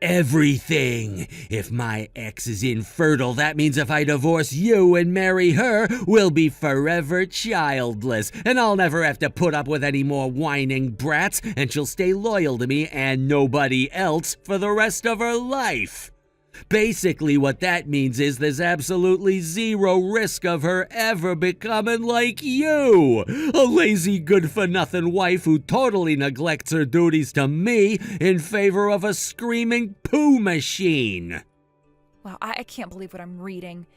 Everything. If my ex is infertile, that means if I divorce you and marry her, we'll be forever childless, and I'll never have to put up with any more whining brats, and she'll stay loyal to me and nobody else for the rest of her life. Basically, what that means is there's absolutely zero risk of her ever becoming like you, a lazy good-for-nothing wife who totally neglects her duties to me in favor of a screaming poo machine. Wow, I can't believe what I'm reading.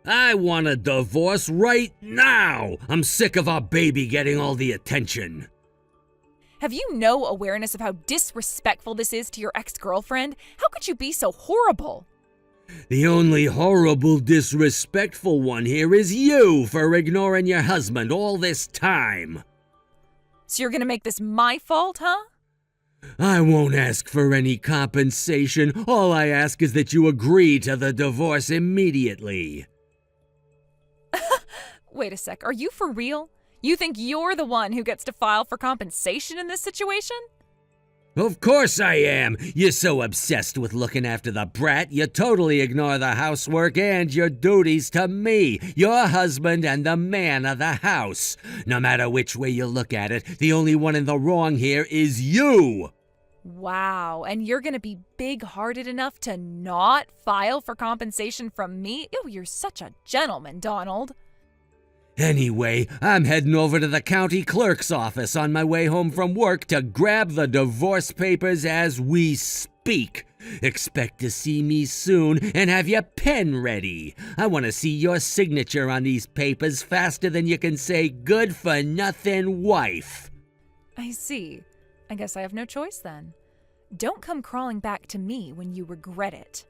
I want a divorce right now. I'm sick of our baby getting all the attention. Have you no awareness of how disrespectful this is to your ex-girlfriend? How could you be so horrible? The only horrible, disrespectful one here is you for ignoring your husband all this time. So you're gonna make this my fault, huh? I won't ask for any compensation. All I ask is that you agree to the divorce immediately. Wait a sec, are you for real? You think you're the one who gets to file for compensation in this situation? Of course I am. You're so obsessed with looking after the brat, you totally ignore the housework and your duties to me, your husband and the man of the house. No matter which way you look at it, the only one in the wrong here is you. Wow, and you're gonna be big-hearted enough to not file for compensation from me? Ew, you're such a gentleman, Donald. Anyway, I'm heading over to the county clerk's office on my way home from work to grab the divorce papers as we speak. Expect to see me soon and have your pen ready. I want to see your signature on these papers faster than you can say good for nothing wife. I see. I guess I have no choice then. Don't come crawling back to me when you regret it.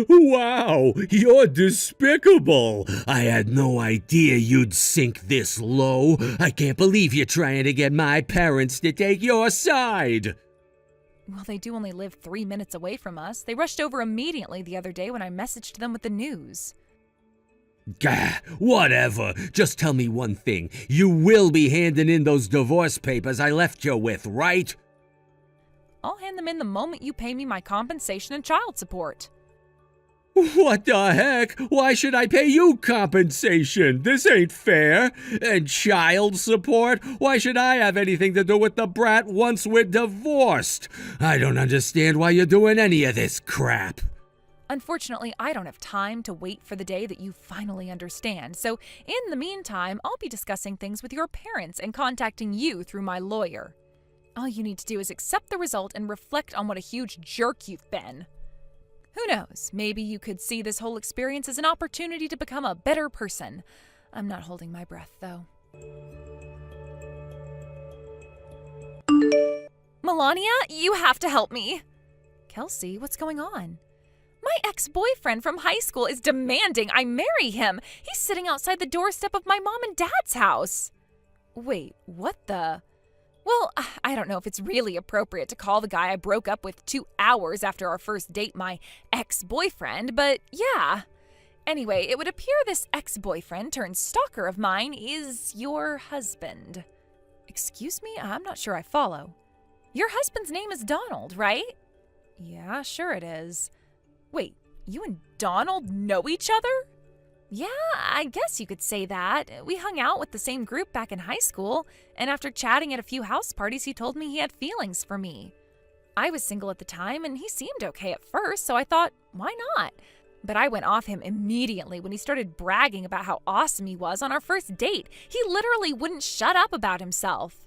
Wow, you're despicable. I had no idea you'd sink this low. I can't believe you're trying to get my parents to take your side. Well, they do only live 3 minutes away from us. They rushed over immediately the other day when I messaged them with the news. Gah, whatever. Just tell me one thing. You will be handing in those divorce papers I left you with, right? I'll hand them in the moment you pay me my compensation and child support. What the heck? Why should I pay you compensation? This ain't fair. And child support? Why should I have anything to do with the brat once we're divorced? I don't understand why you're doing any of this crap. Unfortunately, I don't have time to wait for the day that you finally understand. So in the meantime, I'll be discussing things with your parents and contacting you through my lawyer. All you need to do is accept the result and reflect on what a huge jerk you've been. Who knows, maybe you could see this whole experience as an opportunity to become a better person. I'm not holding my breath, though. Melania, you have to help me. Kelsey, what's going on? My ex-boyfriend from high school is demanding I marry him. He's sitting outside the doorstep of my mom and dad's house. Wait, what the... Well, I don't know if it's really appropriate to call the guy I broke up with 2 hours after our first date my ex-boyfriend, but yeah. Anyway, it would appear this ex-boyfriend turned stalker of mine is your husband. Excuse me? I'm not sure I follow. Your husband's name is Donald, right? Yeah, sure it is. Wait, you and Donald know each other? Yeah, I guess you could say that. We hung out with the same group back in high school, and after chatting at a few house parties, he told me he had feelings for me. I was single at the time, and he seemed okay at first, so I thought, why not? But I went off him immediately when he started bragging about how awesome he was on our first date. He literally wouldn't shut up about himself.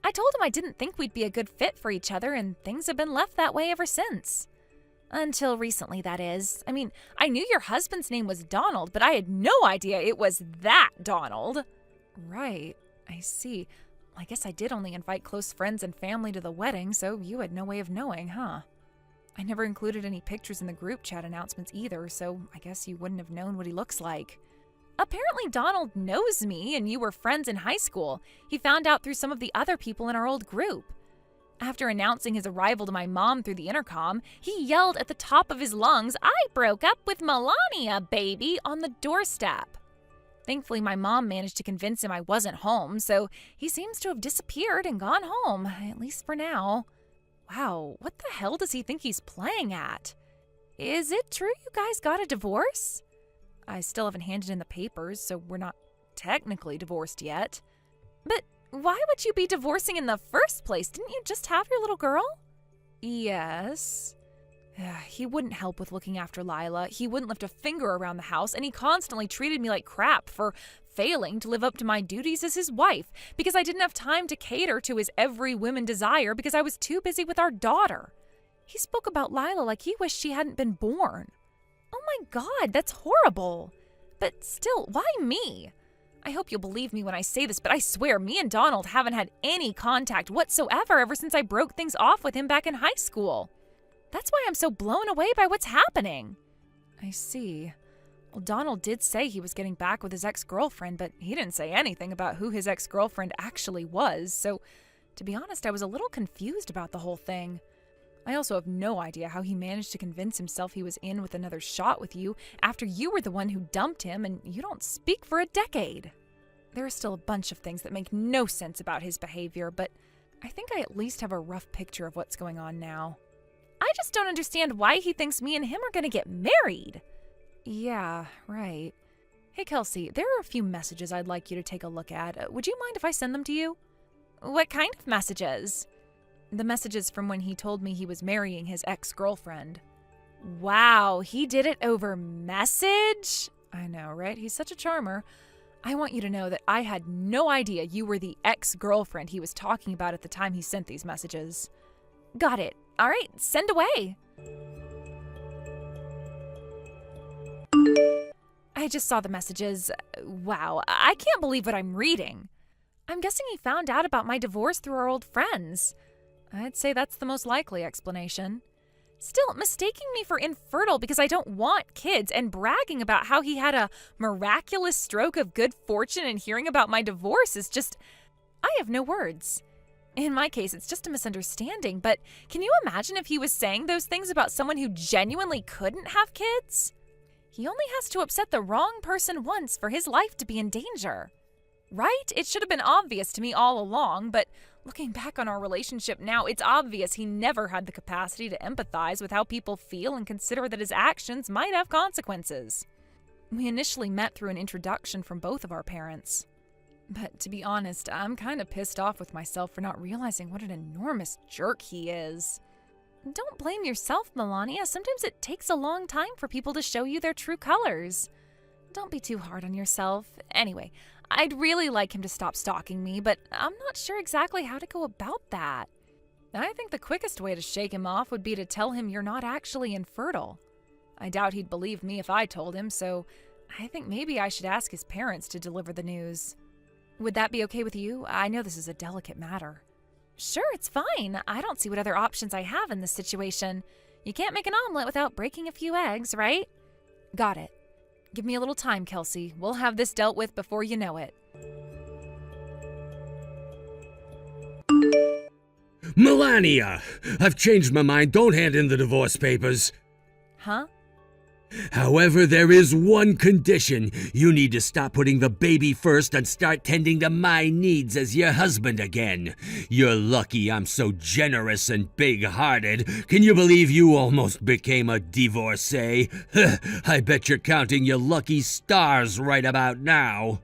I told him I didn't think we'd be a good fit for each other, and things have been left that way ever since. Until recently, that is. I mean, I knew your husband's name was Donald, but I had no idea it was that Donald. Right, I see. I guess I did only invite close friends and family to the wedding, so you had no way of knowing, huh? I never included any pictures in the group chat announcements either, so I guess you wouldn't have known what he looks like. Apparently Donald knows me and you were friends in high school. He found out through some of the other people in our old group. After announcing his arrival to my mom through the intercom, he yelled at the top of his lungs, "I broke up with Melania, baby," on the doorstep. Thankfully, my mom managed to convince him I wasn't home, so he seems to have disappeared and gone home, at least for now. Wow, what the hell does he think he's playing at? Is it true you guys got a divorce? I still haven't handed in the papers, so we're not technically divorced yet. But why would you be divorcing in the first place? Didn't you just have your little girl? Yes. He wouldn't help with looking after Lila. He wouldn't lift a finger around the house, and he constantly treated me like crap for failing to live up to my duties as his wife because I didn't have time to cater to his every whim and desire because I was too busy with our daughter. He spoke about Lila like he wished she hadn't been born. Oh my God, that's horrible. But still, why me? I hope you'll believe me when I say this, but I swear me and Donald haven't had any contact whatsoever ever since I broke things off with him back in high school. That's why I'm so blown away by what's happening. I see. Well, Donald did say he was getting back with his ex-girlfriend, but he didn't say anything about who his ex-girlfriend actually was, so to be honest, I was a little confused about the whole thing. I also have no idea how he managed to convince himself he was in with another shot with you after you were the one who dumped him and you don't speak for a decade. There are still a bunch of things that make no sense about his behavior, but I think I at least have a rough picture of what's going on now. I just don't understand why he thinks me and him are going to get married. Yeah, right. Hey, Kelsey, there are a few messages I'd like you to take a look at. Would you mind if I send them to you? What kind of messages? The messages from when he told me he was marrying his ex-girlfriend. Wow, he did it over message? I know, right? He's such a charmer. I want you to know that I had no idea you were the ex-girlfriend he was talking about at the time he sent these messages. Got it. All right, send away. I just saw the messages. Wow, I can't believe what I'm reading. I'm guessing he found out about my divorce through our old friends. I'd say that's the most likely explanation. Still, mistaking me for infertile because I don't want kids and bragging about how he had a miraculous stroke of good fortune and hearing about my divorce is just... I have no words. In my case, it's just a misunderstanding, but can you imagine if he was saying those things about someone who genuinely couldn't have kids? He only has to upset the wrong person once for his life to be in danger. Right? It should have been obvious to me all along, but looking back on our relationship now, it's obvious he never had the capacity to empathize with how people feel and consider that his actions might have consequences. We initially met through an introduction from both of our parents. But to be honest, I'm kind of pissed off with myself for not realizing what an enormous jerk he is. Don't blame yourself, Melania. Sometimes it takes a long time for people to show you their true colors. Don't be too hard on yourself. Anyway, I'd really like him to stop stalking me, but I'm not sure exactly how to go about that. I think the quickest way to shake him off would be to tell him you're not actually infertile. I doubt he'd believe me if I told him, so I think maybe I should ask his parents to deliver the news. Would that be okay with you? I know this is a delicate matter. Sure, it's fine. I don't see what other options I have in this situation. You can't make an omelet without breaking a few eggs, right? Got it. Give me a little time, Kelsey. We'll have this dealt with before you know it. Melania! I've changed my mind. Don't hand in the divorce papers. Huh? However, there is one condition. You need to stop putting the baby first and start tending to my needs as your husband again. You're lucky I'm so generous and big-hearted. Can you believe you almost became a divorcee? I bet you're counting your lucky stars right about now.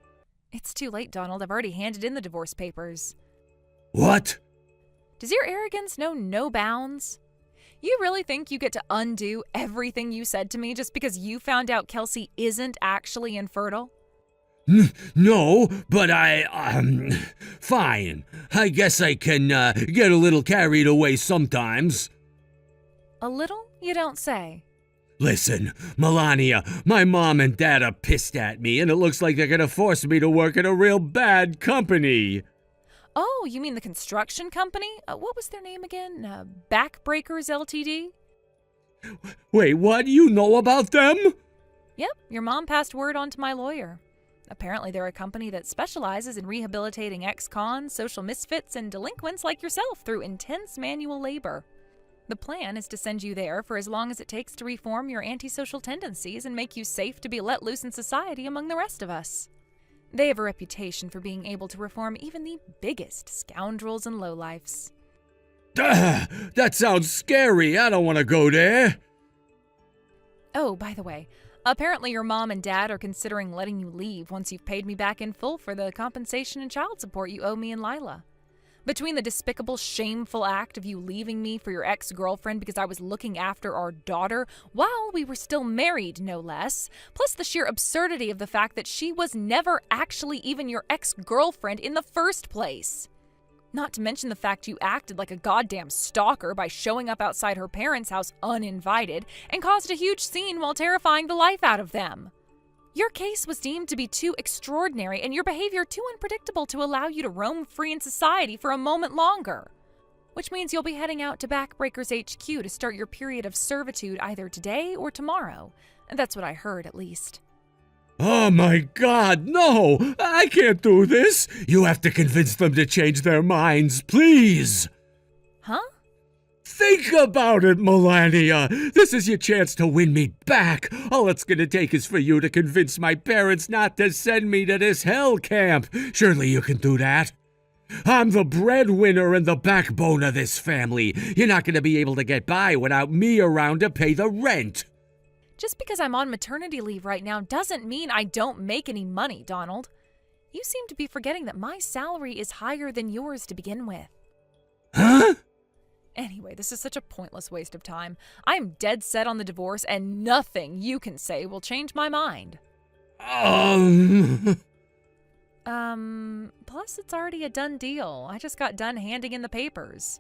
It's too late, Donald. I've already handed in the divorce papers. What? Does your arrogance know no bounds? You really think you get to undo everything you said to me just because you found out Kelsey isn't actually infertile? No, but fine. I guess I can get a little carried away sometimes. A little? You don't say. Listen, Melania, my mom and dad are pissed at me, and it looks like they're gonna force me to work at a real bad company. Oh, you mean the construction company? What was their name again? Backbreakers Ltd? Wait, what? You know about them? Yep, your mom passed word on to my lawyer. Apparently they're a company that specializes in rehabilitating ex-cons, social misfits, and delinquents like yourself through intense manual labor. The plan is to send you there for as long as it takes to reform your antisocial tendencies and make you safe to be let loose in society among the rest of us. They have a reputation for being able to reform even the biggest scoundrels and lowlifes. That sounds scary. I don't want to go there. Oh, by the way, apparently your mom and dad are considering letting you leave once you've paid me back in full for the compensation and child support you owe me and Lila. Between the despicable, shameful act of you leaving me for your ex-girlfriend because I was looking after our daughter while we were still married, no less, plus the sheer absurdity of the fact that she was never actually even your ex-girlfriend in the first place. Not to mention the fact you acted like a goddamn stalker by showing up outside her parents' house uninvited and caused a huge scene while terrifying the life out of them. Your case was deemed to be too extraordinary and your behavior too unpredictable to allow you to roam free in society for a moment longer. Which means you'll be heading out to Backbreakers HQ to start your period of servitude either today or tomorrow. That's what I heard, at least. Oh my God, no! I can't do this! You have to convince them to change their minds, please! Huh? Think about it, Melania! This is your chance to win me back! All it's gonna take is for you to convince my parents not to send me to this hell camp! Surely you can do that? I'm the breadwinner and the backbone of this family! You're not gonna be able to get by without me around to pay the rent! Just because I'm on maternity leave right now doesn't mean I don't make any money, Donald. You seem to be forgetting that my salary is higher than yours to begin with. Huh? Anyway, this is such a pointless waste of time. I'm dead set on the divorce, and nothing you can say will change my mind. Plus it's already a done deal. I just got done handing in the papers.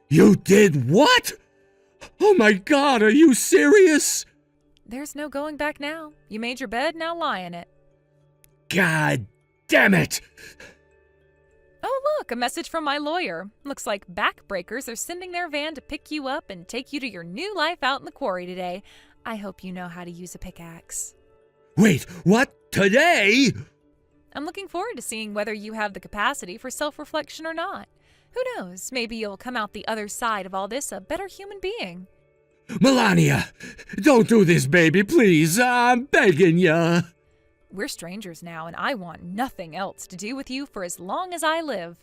You did what? Oh my God, are you serious? There's no going back now. You made your bed, now lie in it. God damn it! Oh, look, a message from my lawyer. Looks like Backbreakers are sending their van to pick you up and take you to your new life out in the quarry today. I hope you know how to use a pickaxe. Wait, what? Today? I'm looking forward to seeing whether you have the capacity for self-reflection or not. Who knows, maybe you'll come out the other side of all this a better human being. Melania, don't do this, baby, please. I'm begging ya. We're strangers now, and I want nothing else to do with you for as long as I live.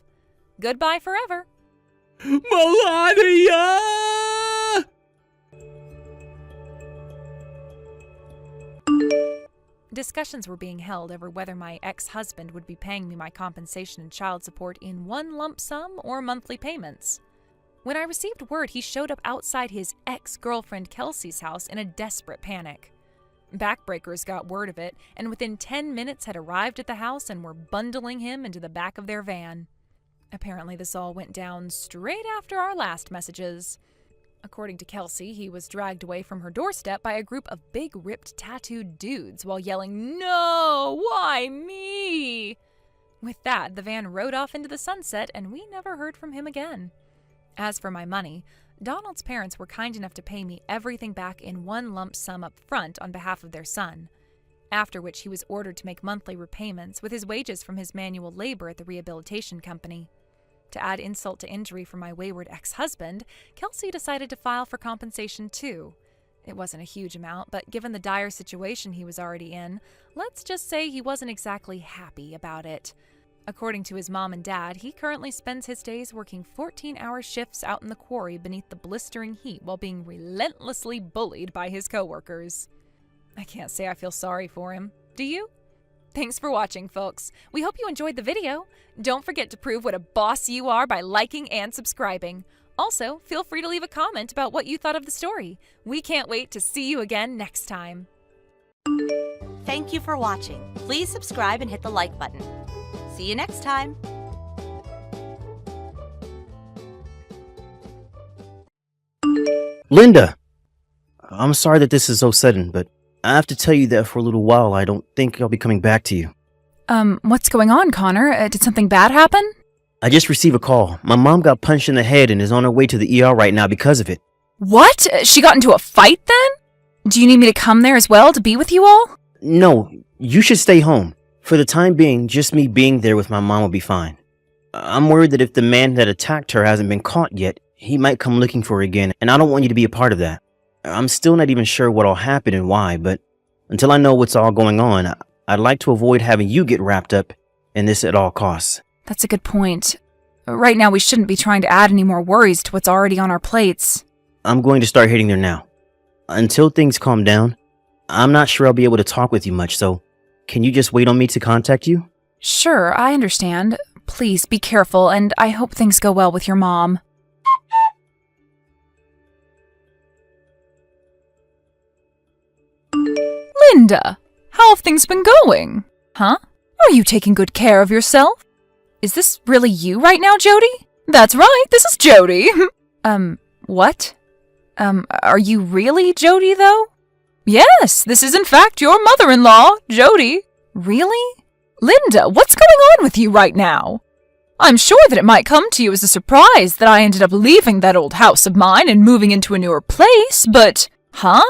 Goodbye forever. Melania! Discussions were being held over whether my ex-husband would be paying me my compensation and child support in one lump sum or monthly payments. When I received word, he showed up outside his ex-girlfriend Kelsey's house in a desperate panic. Backbreakers got word of it, and within 10 minutes had arrived at the house and were bundling him into the back of their van. Apparently this all went down straight after our last messages. According to Kelsey, he was dragged away from her doorstep by a group of big, ripped, tattooed dudes while yelling, "No! Why me?" With that, the van rode off into the sunset, and we never heard from him again. As for my money, Donald's parents were kind enough to pay me everything back in one lump sum up front on behalf of their son, after which he was ordered to make monthly repayments with his wages from his manual labor at the rehabilitation company. To add insult to injury for my wayward ex-husband, Kelsey decided to file for compensation too. It wasn't a huge amount, but given the dire situation he was already in, let's just say he wasn't exactly happy about it. According to his mom and dad, he currently spends his days working 14-hour shifts out in the quarry beneath the blistering heat while being relentlessly bullied by his coworkers. I can't say I feel sorry for him. Do you? Thanks for watching, folks. We hope you enjoyed the video. Don't forget to prove what a boss you are by liking and subscribing. Also, feel free to leave a comment about what you thought of the story. We can't wait to see you again next time. Thank you for watching. Please subscribe and hit the like button. See you next time. Linda! I'm sorry that this is so sudden, but I have to tell you that for a little while I don't think I'll be coming back to you. What's going on, Connor? Did something bad happen? I just received a call. My mom got punched in the head and is on her way to the ER right now because of it. What? She got into a fight then? Do you need me to come there as well to be with you all? No, you should stay home. For the time being, just me being there with my mom will be fine. I'm worried that if the man that attacked her hasn't been caught yet, he might come looking for her again, and I don't want you to be a part of that. I'm still not even sure what all happened and why, but until I know what's all going on, I'd like to avoid having you get wrapped up in this at all costs. That's a good point. Right now, we shouldn't be trying to add any more worries to what's already on our plates. I'm going to start heading there now. Until things calm down, I'm not sure I'll be able to talk with you much, so can you just wait on me to contact you? Sure, I understand. Please be careful, and I hope things go well with your mom. Linda, how have things been going? Huh? Are you taking good care of yourself? Is this really you right now, Jody? That's right, this is Jody. What? Are you really Jody, though? Yes, this is in fact your mother-in-law, Jody. Really? Linda, what's going on with you right now? I'm sure that it might come to you as a surprise that I ended up leaving that old house of mine and moving into a newer place, but... Huh?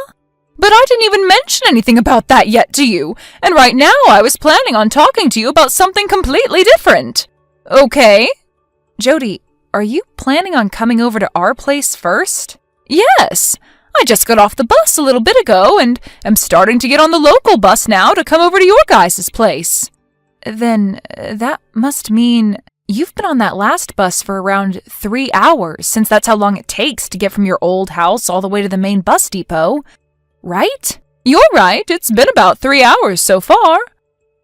But I didn't even mention anything about that yet to you, and right now I was planning on talking to you about something completely different. Okay? Jody, are you planning on coming over to our place first? Yes! I just got off the bus a little bit ago, and am starting to get on the local bus now to come over to your guys' place. Then, that must mean you've been on that last bus for around 3 hours, since that's how long it takes to get from your old house all the way to the main bus depot. Right? You're right, it's been about 3 hours so far.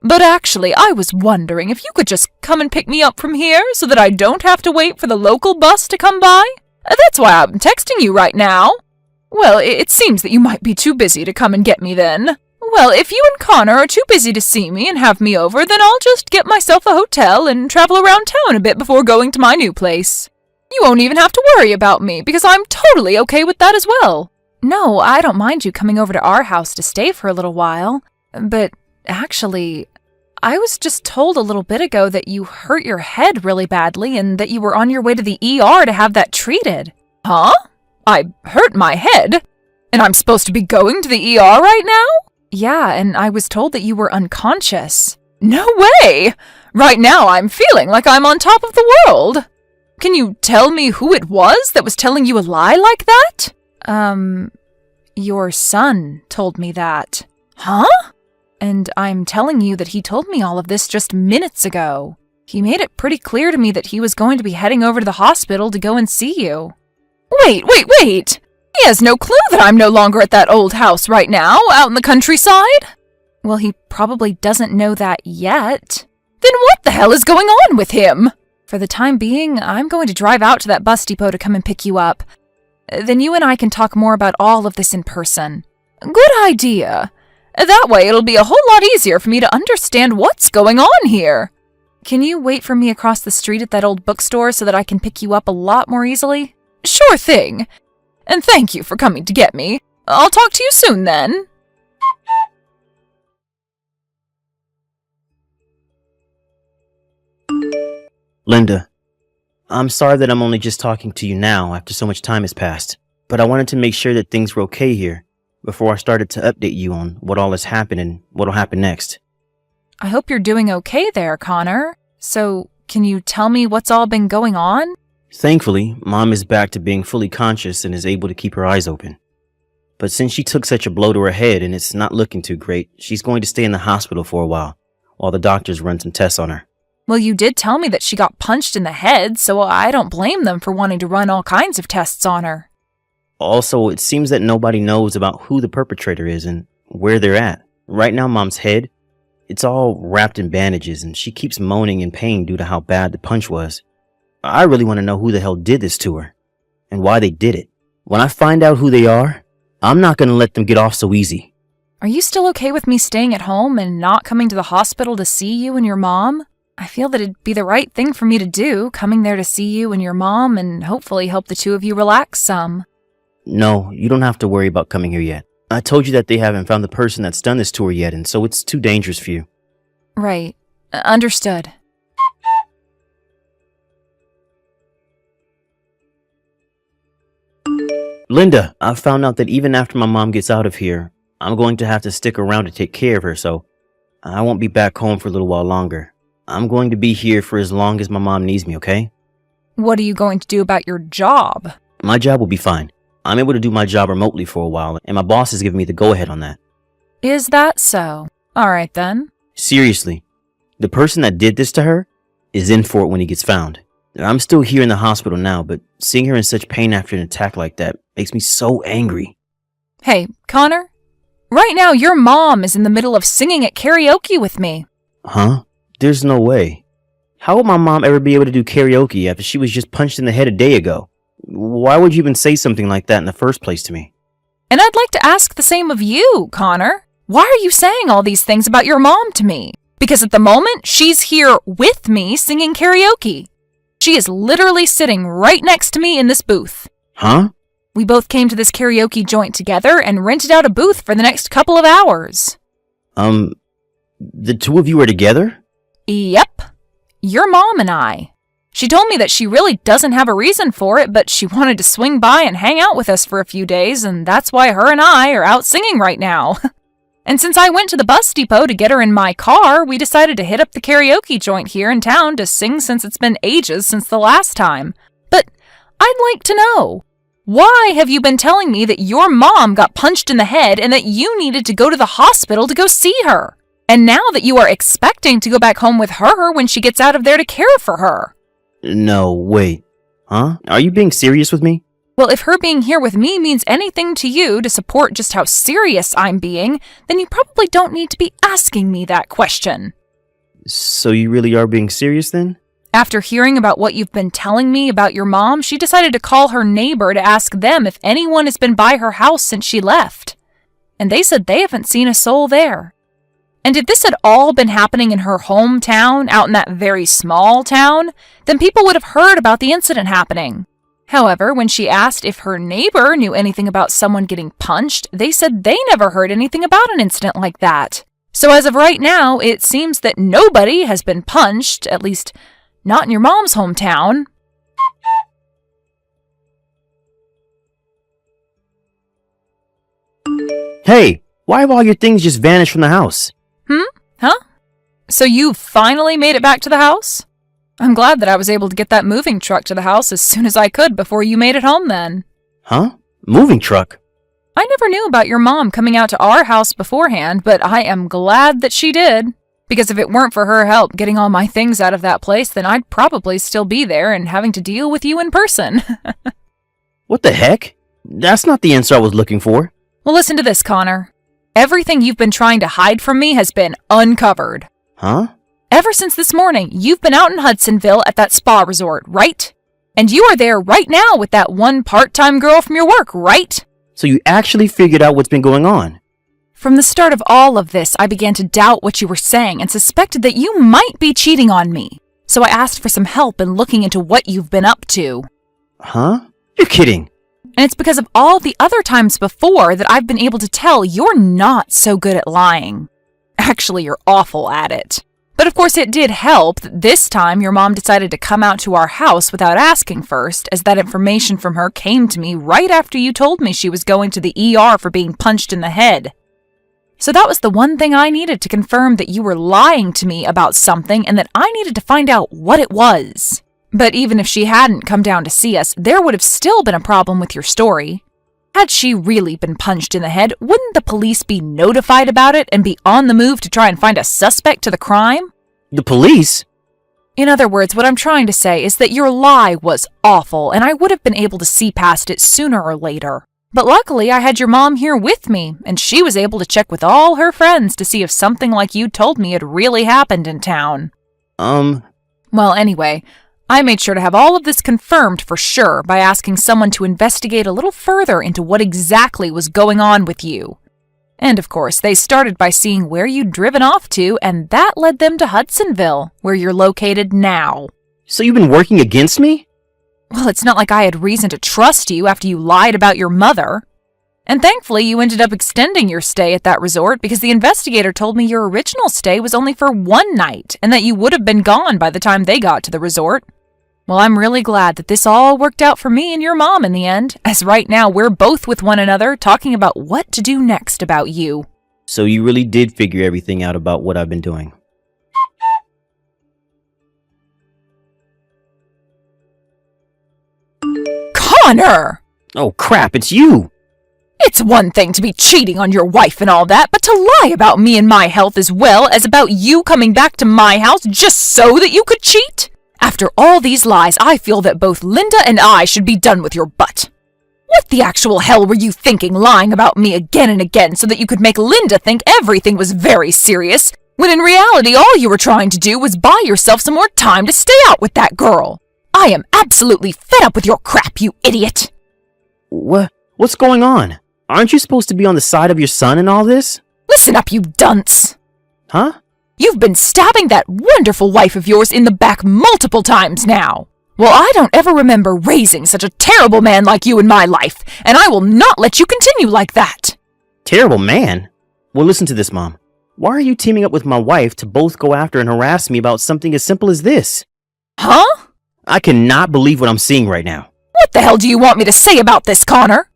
But actually, I was wondering if you could just come and pick me up from here so that I don't have to wait for the local bus to come by. That's why I'm texting you right now. Well, it seems that you might be too busy to come and get me then. Well, if you and Connor are too busy to see me and have me over, then I'll just get myself a hotel and travel around town a bit before going to my new place. You won't even have to worry about me, because I'm totally okay with that as well. No, I don't mind you coming over to our house to stay for a little while. But actually, I was just told a little bit ago that you hurt your head really badly and that you were on your way to the ER to have that treated. Huh? I hurt my head? And I'm supposed to be going to the ER right now? Yeah, and I was told that you were unconscious. No way! Right now I'm feeling like I'm on top of the world. Can you tell me who it was that was telling you a lie like that? Your son told me that. Huh? And I'm telling you that he told me all of this just minutes ago. He made it pretty clear to me that he was going to be heading over to the hospital to go and see you. Wait! He has no clue that I'm no longer at that old house right now, out in the countryside? Well, he probably doesn't know that yet. Then what the hell is going on with him? For the time being, I'm going to drive out to that bus depot to come and pick you up. Then you and I can talk more about all of this in person. Good idea. That way it'll be a whole lot easier for me to understand what's going on here. Can you wait for me across the street at that old bookstore so that I can pick you up a lot more easily? Sure thing. And thank you for coming to get me. I'll talk to you soon then. Linda, I'm sorry that I'm only just talking to you now after so much time has passed, but I wanted to make sure that things were okay here before I started to update you on what all has happened and what'll happen next. I hope you're doing okay there, Connor. So, can you tell me what's all been going on? Thankfully, Mom is back to being fully conscious and is able to keep her eyes open. But since she took such a blow to her head and it's not looking too great, she's going to stay in the hospital for a while the doctors run some tests on her. Well, you did tell me that she got punched in the head, so I don't blame them for wanting to run all kinds of tests on her. Also, it seems that nobody knows about who the perpetrator is and where they're at. Right now, Mom's head, it's all wrapped in bandages and she keeps moaning in pain due to how bad the punch was. I really want to know who the hell did this to her and why they did it. When I find out who they are, I'm not going to let them get off so easy. Are you still okay with me staying at home and not coming to the hospital to see you and your mom? I feel that it'd be the right thing for me to do, coming there to see you and your mom and hopefully help the two of you relax some. No, you don't have to worry about coming here yet. I told you that they haven't found the person that's done this to her yet, and so it's too dangerous for you. Right. Understood. Linda, I found out that even after my mom gets out of here, I'm going to have to stick around to take care of her, so I won't be back home for a little while longer. I'm going to be here for as long as my mom needs me, okay? What are you going to do about your job? My job will be fine. I'm able to do my job remotely for a while, and my boss has given me the go-ahead on that. Is that so? All right then. Seriously, the person that did this to her is in for it when he gets found. I'm still here in the hospital now, but seeing her in such pain after an attack like that makes me so angry. Hey, Connor, right now your mom is in the middle of singing at karaoke with me. Huh? There's no way. How would my mom ever be able to do karaoke after she was just punched in the head a day ago? Why would you even say something like that in the first place to me? And I'd like to ask the same of you, Connor. Why are you saying all these things about your mom to me? Because at the moment, she's here with me singing karaoke. She is literally sitting right next to me in this booth. Huh? We both came to this karaoke joint together and rented out a booth for the next couple of hours. The two of you are together? Yep. Your mom and I. She told me that she really doesn't have a reason for it, but she wanted to swing by and hang out with us for a few days, and that's why her and I are out singing right now. And since I went to the bus depot to get her in my car, we decided to hit up the karaoke joint here in town to sing since it's been ages since the last time. But I'd like to know, why have you been telling me that your mom got punched in the head and that you needed to go to the hospital to go see her? And now that you are expecting to go back home with her when she gets out of there to care for her. No, wait. Huh? Are you being serious with me? Well, if her being here with me means anything to you to support just how serious I'm being, then you probably don't need to be asking me that question. So you really are being serious then? After hearing about what you've been telling me about your mom, she decided to call her neighbor to ask them if anyone has been by her house since she left. And they said they haven't seen a soul there. And if this had all been happening in her hometown, out in that very small town, then people would have heard about the incident happening. However, when she asked if her neighbor knew anything about someone getting punched, they said they never heard anything about an incident like that. So as of right now, it seems that nobody has been punched, at least not in your mom's hometown. Hey, why have all your things just vanished from the house? Huh? So you finally made it back to the house? I'm glad that I was able to get that moving truck to the house as soon as I could before you made it home then. Huh? Moving truck? I never knew about your mom coming out to our house beforehand, but I am glad that she did. Because if it weren't for her help getting all my things out of that place, then I'd probably still be there and having to deal with you in person. What the heck? That's not the answer I was looking for. Well, listen to this, Connor. Everything you've been trying to hide from me has been uncovered. Huh? Ever since this morning, you've been out in Hudsonville at that spa resort, right? And you are there right now with that one part-time girl from your work, right? So you actually figured out what's been going on? From the start of all of this, I began to doubt what you were saying and suspected that you might be cheating on me. So I asked for some help in looking into what you've been up to. Huh? You're kidding. And it's because of all the other times before that I've been able to tell you're not so good at lying. Actually, you're awful at it. But of course it did help that this time your mom decided to come out to our house without asking first, as that information from her came to me right after you told me she was going to the ER for being punched in the head. So that was the one thing I needed to confirm that you were lying to me about something and that I needed to find out what it was. But even if she hadn't come down to see us, there would have still been a problem with your story. Had she really been punched in the head, wouldn't the police be notified about it and be on the move to try and find a suspect to the crime? The police? In other words, what I'm trying to say is that your lie was awful, and I would have been able to see past it sooner or later. But luckily, I had your mom here with me, and she was able to check with all her friends to see if something like you told me had really happened in town. Well, anyway, I made sure to have all of this confirmed for sure by asking someone to investigate a little further into what exactly was going on with you. And of course, they started by seeing where you'd driven off to, and that led them to Hudsonville, where you're located now. So you've been working against me? Well, it's not like I had reason to trust you after you lied about your mother. And thankfully, you ended up extending your stay at that resort because the investigator told me your original stay was only for one night and that you would have been gone by the time they got to the resort. Well, I'm really glad that this all worked out for me and your mom in the end, as right now we're both with one another talking about what to do next about you. So you really did figure everything out about what I've been doing. Connor! Oh crap, it's you! It's one thing to be cheating on your wife and all that, but to lie about me and my health as well as about you coming back to my house just so that you could cheat? After all these lies, I feel that both Linda and I should be done with your butt. What the actual hell were you thinking, lying about me again and again so that you could make Linda think everything was very serious, when in reality all you were trying to do was buy yourself some more time to stay out with that girl? I am absolutely fed up with your crap, you idiot! What's going on? Aren't you supposed to be on the side of your son in all this? Listen up, you dunce! Huh? You've been stabbing that wonderful wife of yours in the back multiple times now. Well, I don't ever remember raising such a terrible man like you in my life, and I will not let you continue like that. Terrible man? Well, listen to this, Mom. Why are you teaming up with my wife to both go after and harass me about something as simple as this? Huh? I cannot believe what I'm seeing right now. What the hell do you want me to say about this, Connor?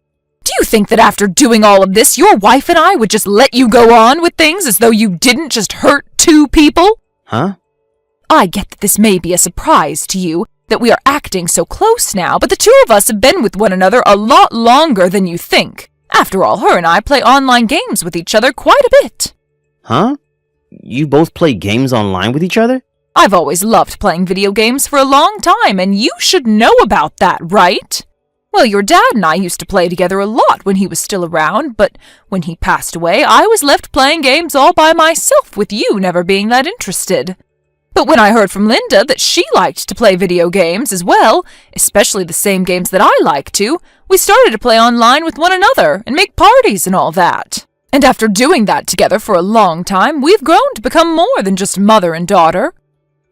Do you think that after doing all of this, your wife and I would just let you go on with things as though you didn't just hurt two people? Huh? I get that this may be a surprise to you, that we are acting so close now, but the two of us have been with one another a lot longer than you think. After all, her and I play online games with each other quite a bit. Huh? You both play games online with each other? I've always loved playing video games for a long time, and you should know about that, right? Well, your dad and I used to play together a lot when he was still around, but when he passed away, I was left playing games all by myself with you never being that interested. But when I heard from Linda that she liked to play video games as well, especially the same games that I like to, we started to play online with one another and make parties and all that. And after doing that together for a long time, we've grown to become more than just mother and daughter.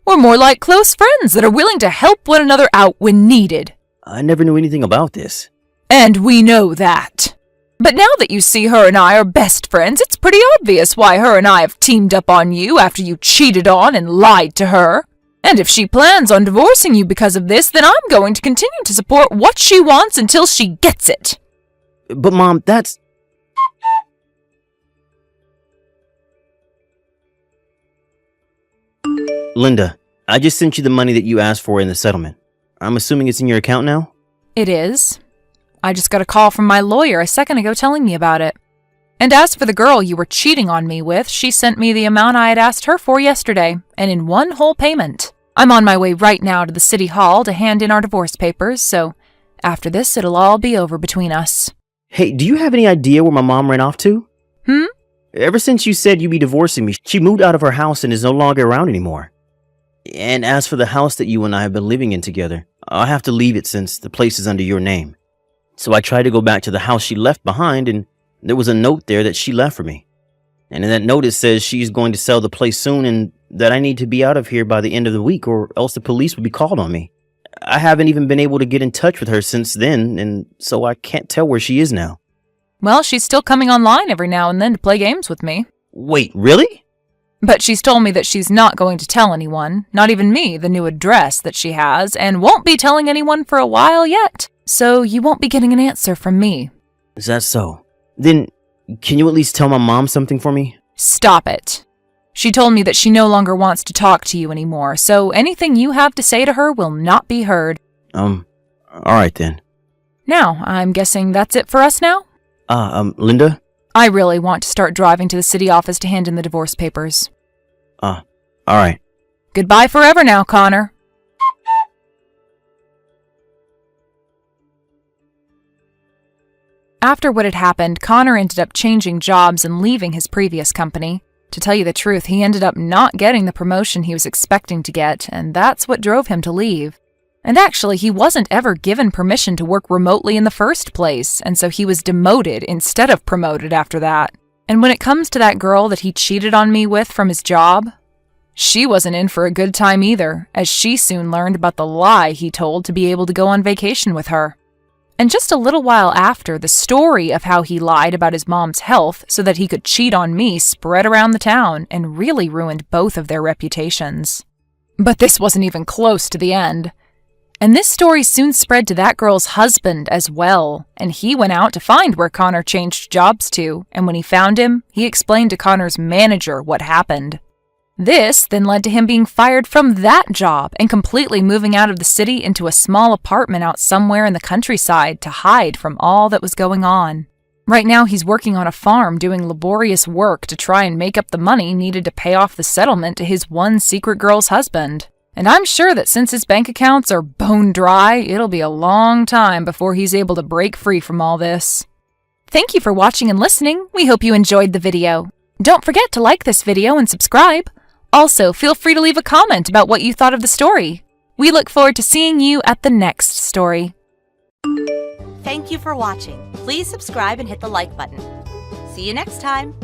We're more like close friends that are willing to help one another out when needed. I never knew anything about this. And we know that. But now that you see her and I are best friends, it's pretty obvious why her and I have teamed up on you after you cheated on and lied to her. And if she plans on divorcing you because of this, then I'm going to continue to support what she wants until she gets it. But Mom, that's... Linda, I just sent you the money that you asked for in the settlement. I'm assuming it's in your account now? It is. I just got a call from my lawyer a second ago telling me about it. And as for the girl you were cheating on me with, she sent me the amount I had asked her for yesterday, and in one whole payment. I'm on my way right now to the city hall to hand in our divorce papers, so after this it'll all be over between us. Hey, do you have any idea where my mom ran off to? Ever since you said you'd be divorcing me, she moved out of her house and is no longer around anymore. And as for the house that you and I have been living in together, I'll have to leave it since the place is under your name. So I tried to go back to the house she left behind, and there was a note there that she left for me. And in that note it says she's going to sell the place soon and that I need to be out of here by the end of the week or else the police would be called on me. I haven't even been able to get in touch with her since then, and so I can't tell where she is now. Well, she's still coming online every now and then to play games with me. Wait, really? But she's told me that she's not going to tell anyone, not even me, the new address that she has, and won't be telling anyone for a while yet. So you won't be getting an answer from me. Is that so? Then, can you at least tell my mom something for me? Stop it. She told me that she no longer wants to talk to you anymore, so anything you have to say to her will not be heard. Alright then. Now, I'm guessing that's it for us now? Linda? I really want to start driving to the city office to hand in the divorce papers. Alright. Goodbye forever now, Connor. After what had happened, Connor ended up changing jobs and leaving his previous company. To tell you the truth, he ended up not getting the promotion he was expecting to get, and that's what drove him to leave. And actually, he wasn't ever given permission to work remotely in the first place, and so he was demoted instead of promoted after that. And when it comes to that girl that he cheated on me with from his job, she wasn't in for a good time either, as she soon learned about the lie he told to be able to go on vacation with her. And just a little while after, the story of how he lied about his mom's health so that he could cheat on me spread around the town and really ruined both of their reputations. But this wasn't even close to the end. And this story soon spread to that girl's husband as well, and he went out to find where Connor changed jobs to, and when he found him, he explained to Connor's manager what happened. This then led to him being fired from that job and completely moving out of the city into a small apartment out somewhere in the countryside to hide from all that was going on. Right now, he's working on a farm doing laborious work to try and make up the money needed to pay off the settlement to his one secret girl's husband. And I'm sure that since his bank accounts are bone dry, it'll be a long time before he's able to break free from all this. Thank you for watching and listening. We hope you enjoyed the video. Don't forget to like this video and subscribe. Also, feel free to leave a comment about what you thought of the story. We look forward to seeing you at the next story. Thank you for watching. Please subscribe and hit the like button. See you next time.